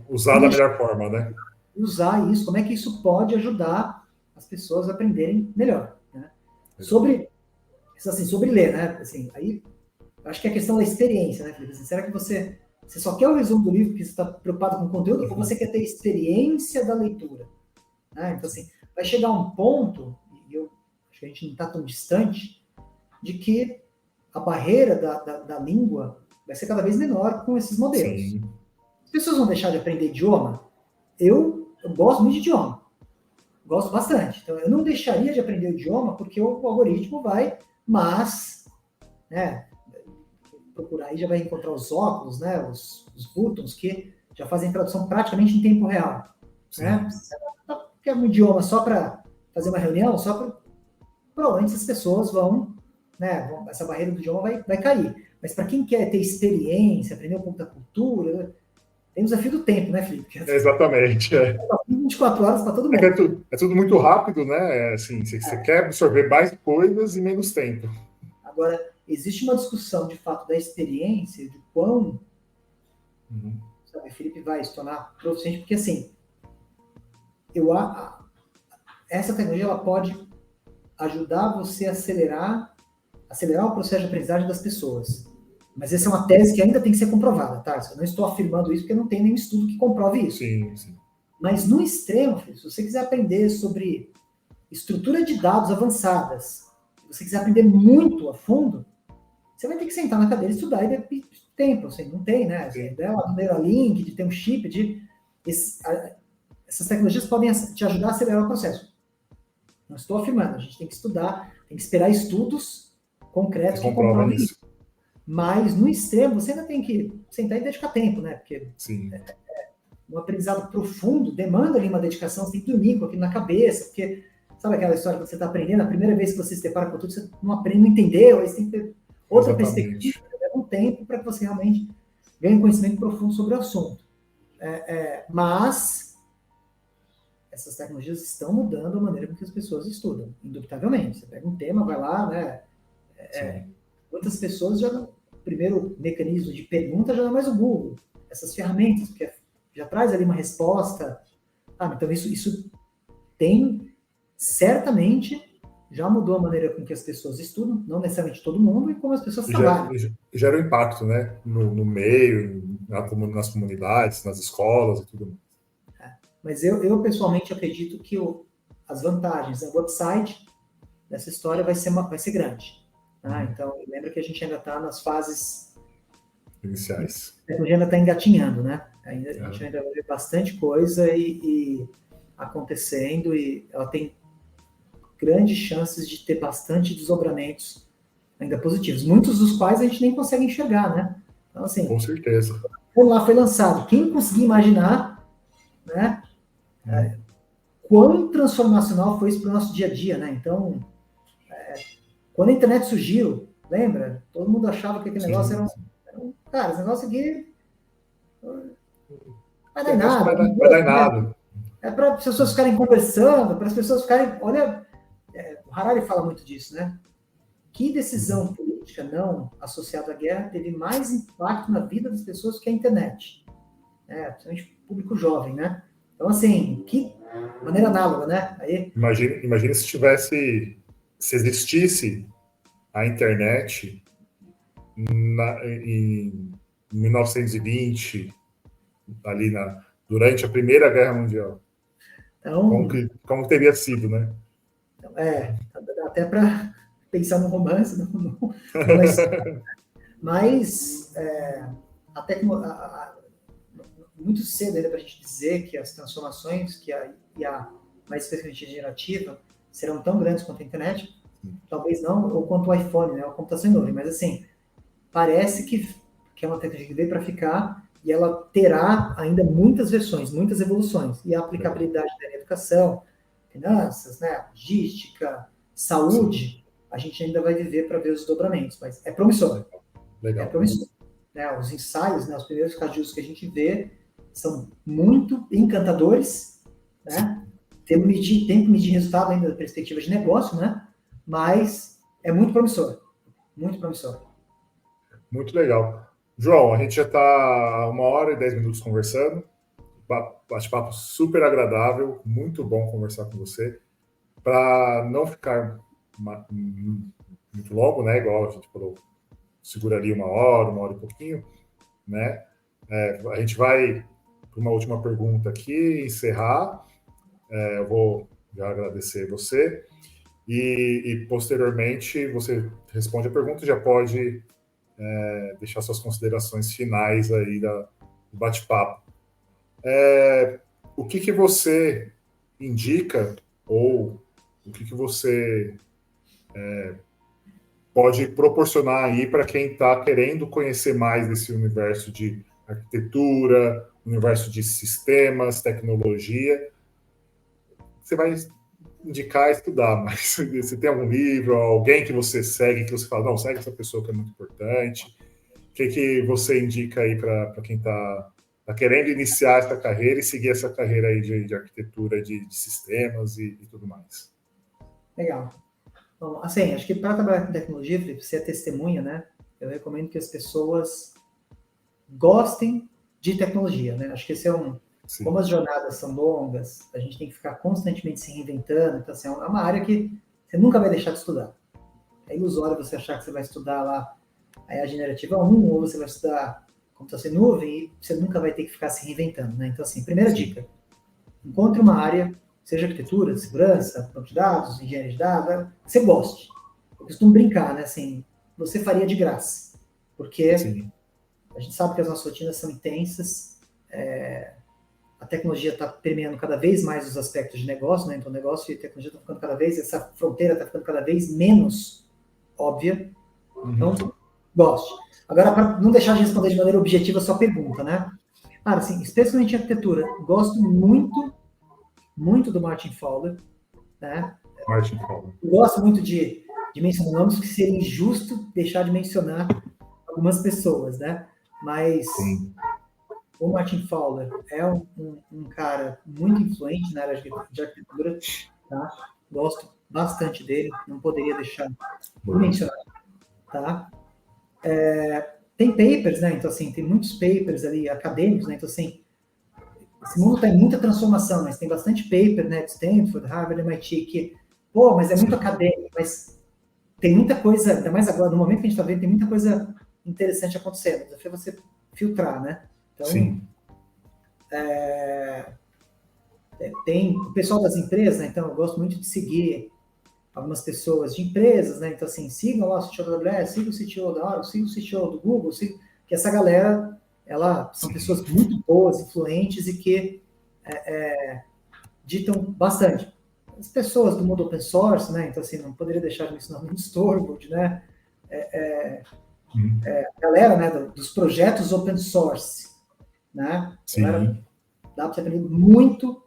usar da melhor forma, né? Usar isso, como é que isso pode ajudar as pessoas a aprenderem melhor. Né? Sobre ler, né? Assim, aí, acho que é a questão da experiência, né, Felipe? Assim, será que você só quer o resumo do livro porque você está preocupado com o conteúdo ou você quer ter a experiência da leitura? Né? Então, assim, vai chegar um ponto, e eu acho que a gente não está tão distante, de que a barreira da língua vai ser cada vez menor com esses modelos. Sim. As pessoas vão deixar de aprender idioma? Eu gosto muito de idioma. Gosto bastante. Então, eu não deixaria de aprender o idioma porque o algoritmo vai, mas, né, procurar aí já vai encontrar os óculos, né, os buttons que já fazem tradução praticamente em tempo real. Né? Você não quer um idioma só para fazer uma reunião, provavelmente as pessoas vão, né, essa barreira do idioma vai cair. Mas para quem quer ter experiência, aprender um pouco da cultura, tem o desafio do tempo, né, Felipe? Exatamente. 24 horas para todo mundo. É tudo muito rápido, né? Assim, você quer absorver mais coisas em menos tempo. Agora, existe uma discussão, de fato, da experiência, de quão sabe, Felipe vai se tornar proficiente, porque, assim, essa tecnologia ela pode ajudar você a acelerar o processo de aprendizagem das pessoas. Mas essa é uma tese que ainda tem que ser comprovada, tá? Eu não estou afirmando isso porque não tem nenhum estudo que comprove isso. Sim. Mas no extremo, se você quiser aprender sobre estrutura de dados avançadas, se você quiser aprender muito a fundo, você vai ter que sentar na cadeira e estudar e tempo, assim, não tem, né? A ideia do Neuralink, de ter um chip, essas tecnologias podem te ajudar a acelerar o processo. Não estou afirmando, a gente tem que estudar, tem que esperar estudos concretos que comprovem isso. Mas, no extremo, você ainda tem que sentar e dedicar tempo, né? Porque um aprendizado profundo demanda ali uma dedicação, você tem que dormir com aquilo na cabeça, porque, sabe aquela história que você está aprendendo, a primeira vez que você se depara com tudo, você não aprende, não entendeu, aí você tem que ter outra perspectiva, leva um tempo para que você realmente ganhe um conhecimento profundo sobre o assunto. Mas essas tecnologias estão mudando a maneira com que as pessoas estudam, indubitavelmente. Você pega um tema, vai lá, né? Muitas pessoas o primeiro mecanismo de pergunta já não é mais o Google. Essas ferramentas, porque já traz ali uma resposta. Então isso tem, certamente, já mudou a maneira com que as pessoas estudam, não necessariamente todo mundo, e como as pessoas trabalham. Gera um impacto, né? No meio, nas comunidades, nas escolas e tudo mais. Mas eu pessoalmente acredito que as vantagens do website dessa história vai ser grande. Então, lembra que a gente ainda está nas fases iniciais. A tecnologia ainda está engatinhando, né? A gente ainda vai ver bastante coisa e acontecendo, e ela tem grandes chances de ter bastante desdobramentos ainda positivos, muitos dos quais a gente nem consegue enxergar, né? Então, assim, com certeza. quando lá foi lançado, quem conseguia imaginar, né, quão transformacional foi isso para o nosso dia a dia, né? Então, quando a internet surgiu, lembra? Todo mundo achava que aquele negócio era um... Cara, esse negócio aqui vai dar em nada. Vai dar em nada. É para as pessoas ficarem conversando, para as pessoas ficarem... Olha, o Harari fala muito disso, né? Que decisão política não associada à guerra teve mais impacto na vida das pessoas que a internet? Principalmente o público jovem, né? Então, assim, que maneira análoga, né? Aí... Imagine se existisse a internet em 1920, ali durante a Primeira Guerra Mundial. Então, como teria sido, né? Até para pensar no romance, mas muito cedo ainda para a gente dizer que as transformações que a IA, mais especificamente generativa, serão tão grandes quanto a internet, talvez não, ou quanto o iPhone, né, a computação em nuvem, mas assim, parece que é uma tecnologia que veio para ficar e ela terá ainda muitas versões, muitas evoluções, e a aplicabilidade da educação, finanças, né, logística, saúde, a gente ainda vai viver para ver os dobramentos, mas é promissor. Legal. É promissor. Né, os ensaios, né, os primeiros casos de uso que a gente vê são muito encantadores, né? Tem que medir resultado ainda da perspectiva de negócio, né? Mas é muito promissor. Muito promissor. Muito legal. João, a gente já está 1h10 conversando. Bate-papo super agradável, muito bom conversar com você. Para não ficar muito longo, né? Igual a gente falou, seguraria 1 hora e pouquinho, né? A gente vai para uma última pergunta aqui, encerrar. Eu vou já agradecer você e posteriormente você responde a pergunta e já pode deixar suas considerações finais aí do bate-papo. O que você indica ou o que você pode proporcionar aí para quem está querendo conhecer mais desse universo de arquitetura, universo de sistemas, tecnologia? Você vai indicar estudar, mas você tem algum livro, alguém que você segue, que você fala, não, segue essa pessoa que é muito importante. O que você indica aí para quem está querendo iniciar essa carreira e seguir essa carreira aí de arquitetura, de sistemas e tudo mais? Legal. Bom, assim, acho que para trabalhar com tecnologia, Felipe, você é testemunha, né? Eu recomendo que as pessoas gostem de tecnologia, né? Acho que esse é Sim. Como as jornadas são longas, a gente tem que ficar constantemente se reinventando, então assim, é uma área que você nunca vai deixar de estudar. É ilusório você achar que você vai estudar lá a generativa 1, ou você vai estudar computação em nuvem, e você nunca vai ter que ficar se reinventando, né? Então, assim, primeira dica, encontre uma área, seja arquitetura, segurança, banco de dados, engenharia de dados, que você goste. Eu costumo brincar, né? Assim, você faria de graça, porque Sim. a gente sabe que as nossas rotinas são intensas, a tecnologia está permeando cada vez mais os aspectos de negócio, né? Então, o negócio e a tecnologia estão ficando cada vez, essa fronteira está ficando cada vez menos óbvia. Então, goste. Agora, para não deixar de responder de maneira objetiva a sua pergunta, né? Cara, assim, especialmente em arquitetura, gosto muito, muito do Martin Fowler, né? Martin Fowler. Gosto muito de mencionar nomes, que seria injusto deixar de mencionar algumas pessoas, né? Mas Sim. o Martin Fowler é um cara muito influente na área de arquitetura, tá? Gosto bastante dele, não poderia deixar de mencionar, tá? Tem papers, né? Então, assim, tem muitos papers ali acadêmicos, né? Então, assim, esse mundo está em muita transformação, mas tem bastante paper, né? De Stanford, Harvard, MIT, que, mas é muito acadêmico, mas tem muita coisa, ainda mais agora, no momento que a gente está vendo, tem muita coisa interessante acontecendo. O desafio é você filtrar, né? Então, Sim. Tem o pessoal das empresas, né? Então, eu gosto muito de seguir algumas pessoas de empresas, né? Então, assim, sigam lá o CTO da AWS, sigam o CTO da Oracle, sigam o CTO do Google, que essa galera, são pessoas muito boas, influentes e que ditam bastante. As pessoas do mundo open source, né? Então, assim, não poderia deixar de mencionar o Linus Torvalds, né? A galera, né, dos projetos open source, né? Sim. Dá para você aprender muito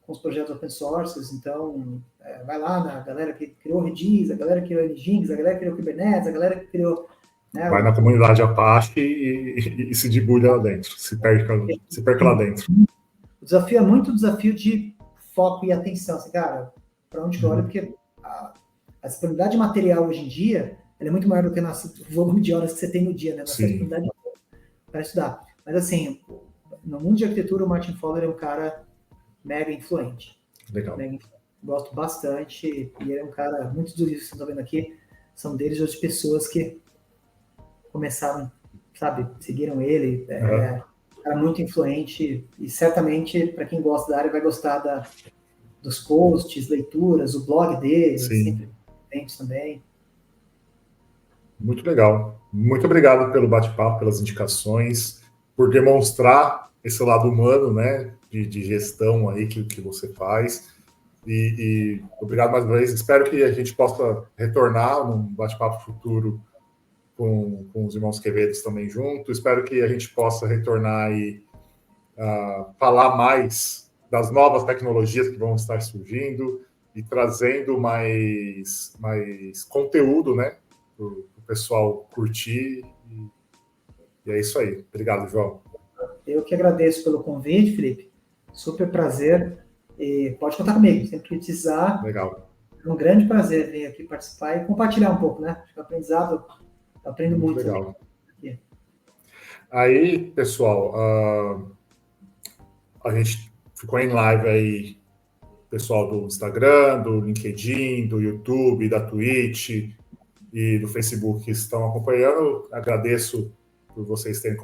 com os projetos open source, então vai lá na galera que criou o Redis, a galera que criou o Nginx, a galera que criou o Kubernetes, a galera que criou, né, Vai na comunidade Apache e se debulha lá dentro, se perca lá dentro. O desafio é muito desafio de foco e atenção, assim, cara, para onde que eu olho, porque a disponibilidade de material hoje em dia ela é muito maior do que o volume de horas que você tem no dia, né? Nossa disponibilidade para estudar. Mas assim, no mundo de arquitetura, o Martin Fowler é um cara mega influente. Legal. Gosto bastante, e ele é um cara, muitos dos livros que vocês estão vendo aqui são deles ou de pessoas que começaram, sabe, seguiram ele, era muito influente, e certamente, para quem gosta da área, vai gostar dos posts, leituras, o blog dele, sempre tem também. Muito legal. Muito obrigado pelo bate-papo, pelas indicações, por demonstrar esse lado humano, né, de gestão aí que você faz. E obrigado mais uma vez. Espero que a gente possa retornar num bate-papo futuro com os irmãos Quevedos também junto. Espero que a gente possa retornar e falar mais das novas tecnologias que vão estar surgindo e trazendo mais conteúdo, né, para o pessoal curtir. E é isso aí. Obrigado, João. Eu que agradeço pelo convite, Felipe. Super prazer. E pode contar comigo, sempre que precisar. Legal. É um grande prazer vir aqui participar e compartilhar um pouco, né? Acho que o aprendizado, eu aprendo muito. Legal. Aqui. Aí, pessoal, a gente ficou em live aí, pessoal do Instagram, do LinkedIn, do YouTube, da Twitch e do Facebook que estão acompanhando. Agradeço por vocês terem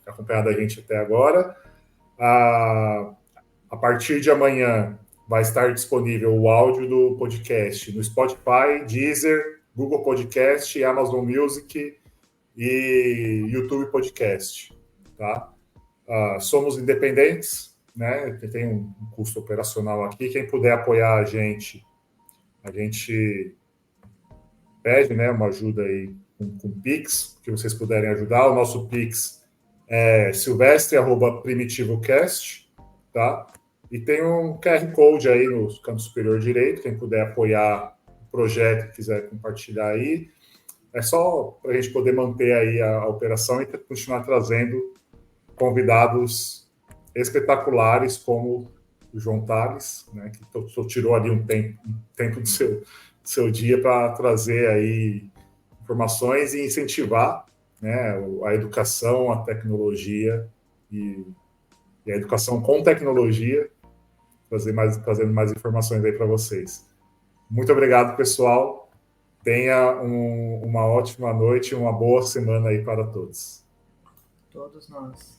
acompanhado a gente até agora. A partir de amanhã vai estar disponível o áudio do podcast no Spotify, Deezer, Google Podcast, Amazon Music e YouTube Podcast. Tá? Somos independentes, né? Tem um custo operacional aqui. Quem puder apoiar a gente pede, né, uma ajuda aí com Pix, que vocês puderem ajudar. O nosso Pix é silvestre@primitivocast, tá? E tem um QR Code aí no canto superior direito, quem puder apoiar o projeto, quiser compartilhar aí, é só para a gente poder manter aí a operação e continuar trazendo convidados espetaculares como o João Tales, né, que tirou ali um tempo do seu dia para trazer aí informações e incentivar, né, a educação, a tecnologia e a educação com tecnologia, trazendo mais informações aí para vocês. Muito obrigado, pessoal. Tenha uma ótima noite e uma boa semana aí para todos. Todos nós.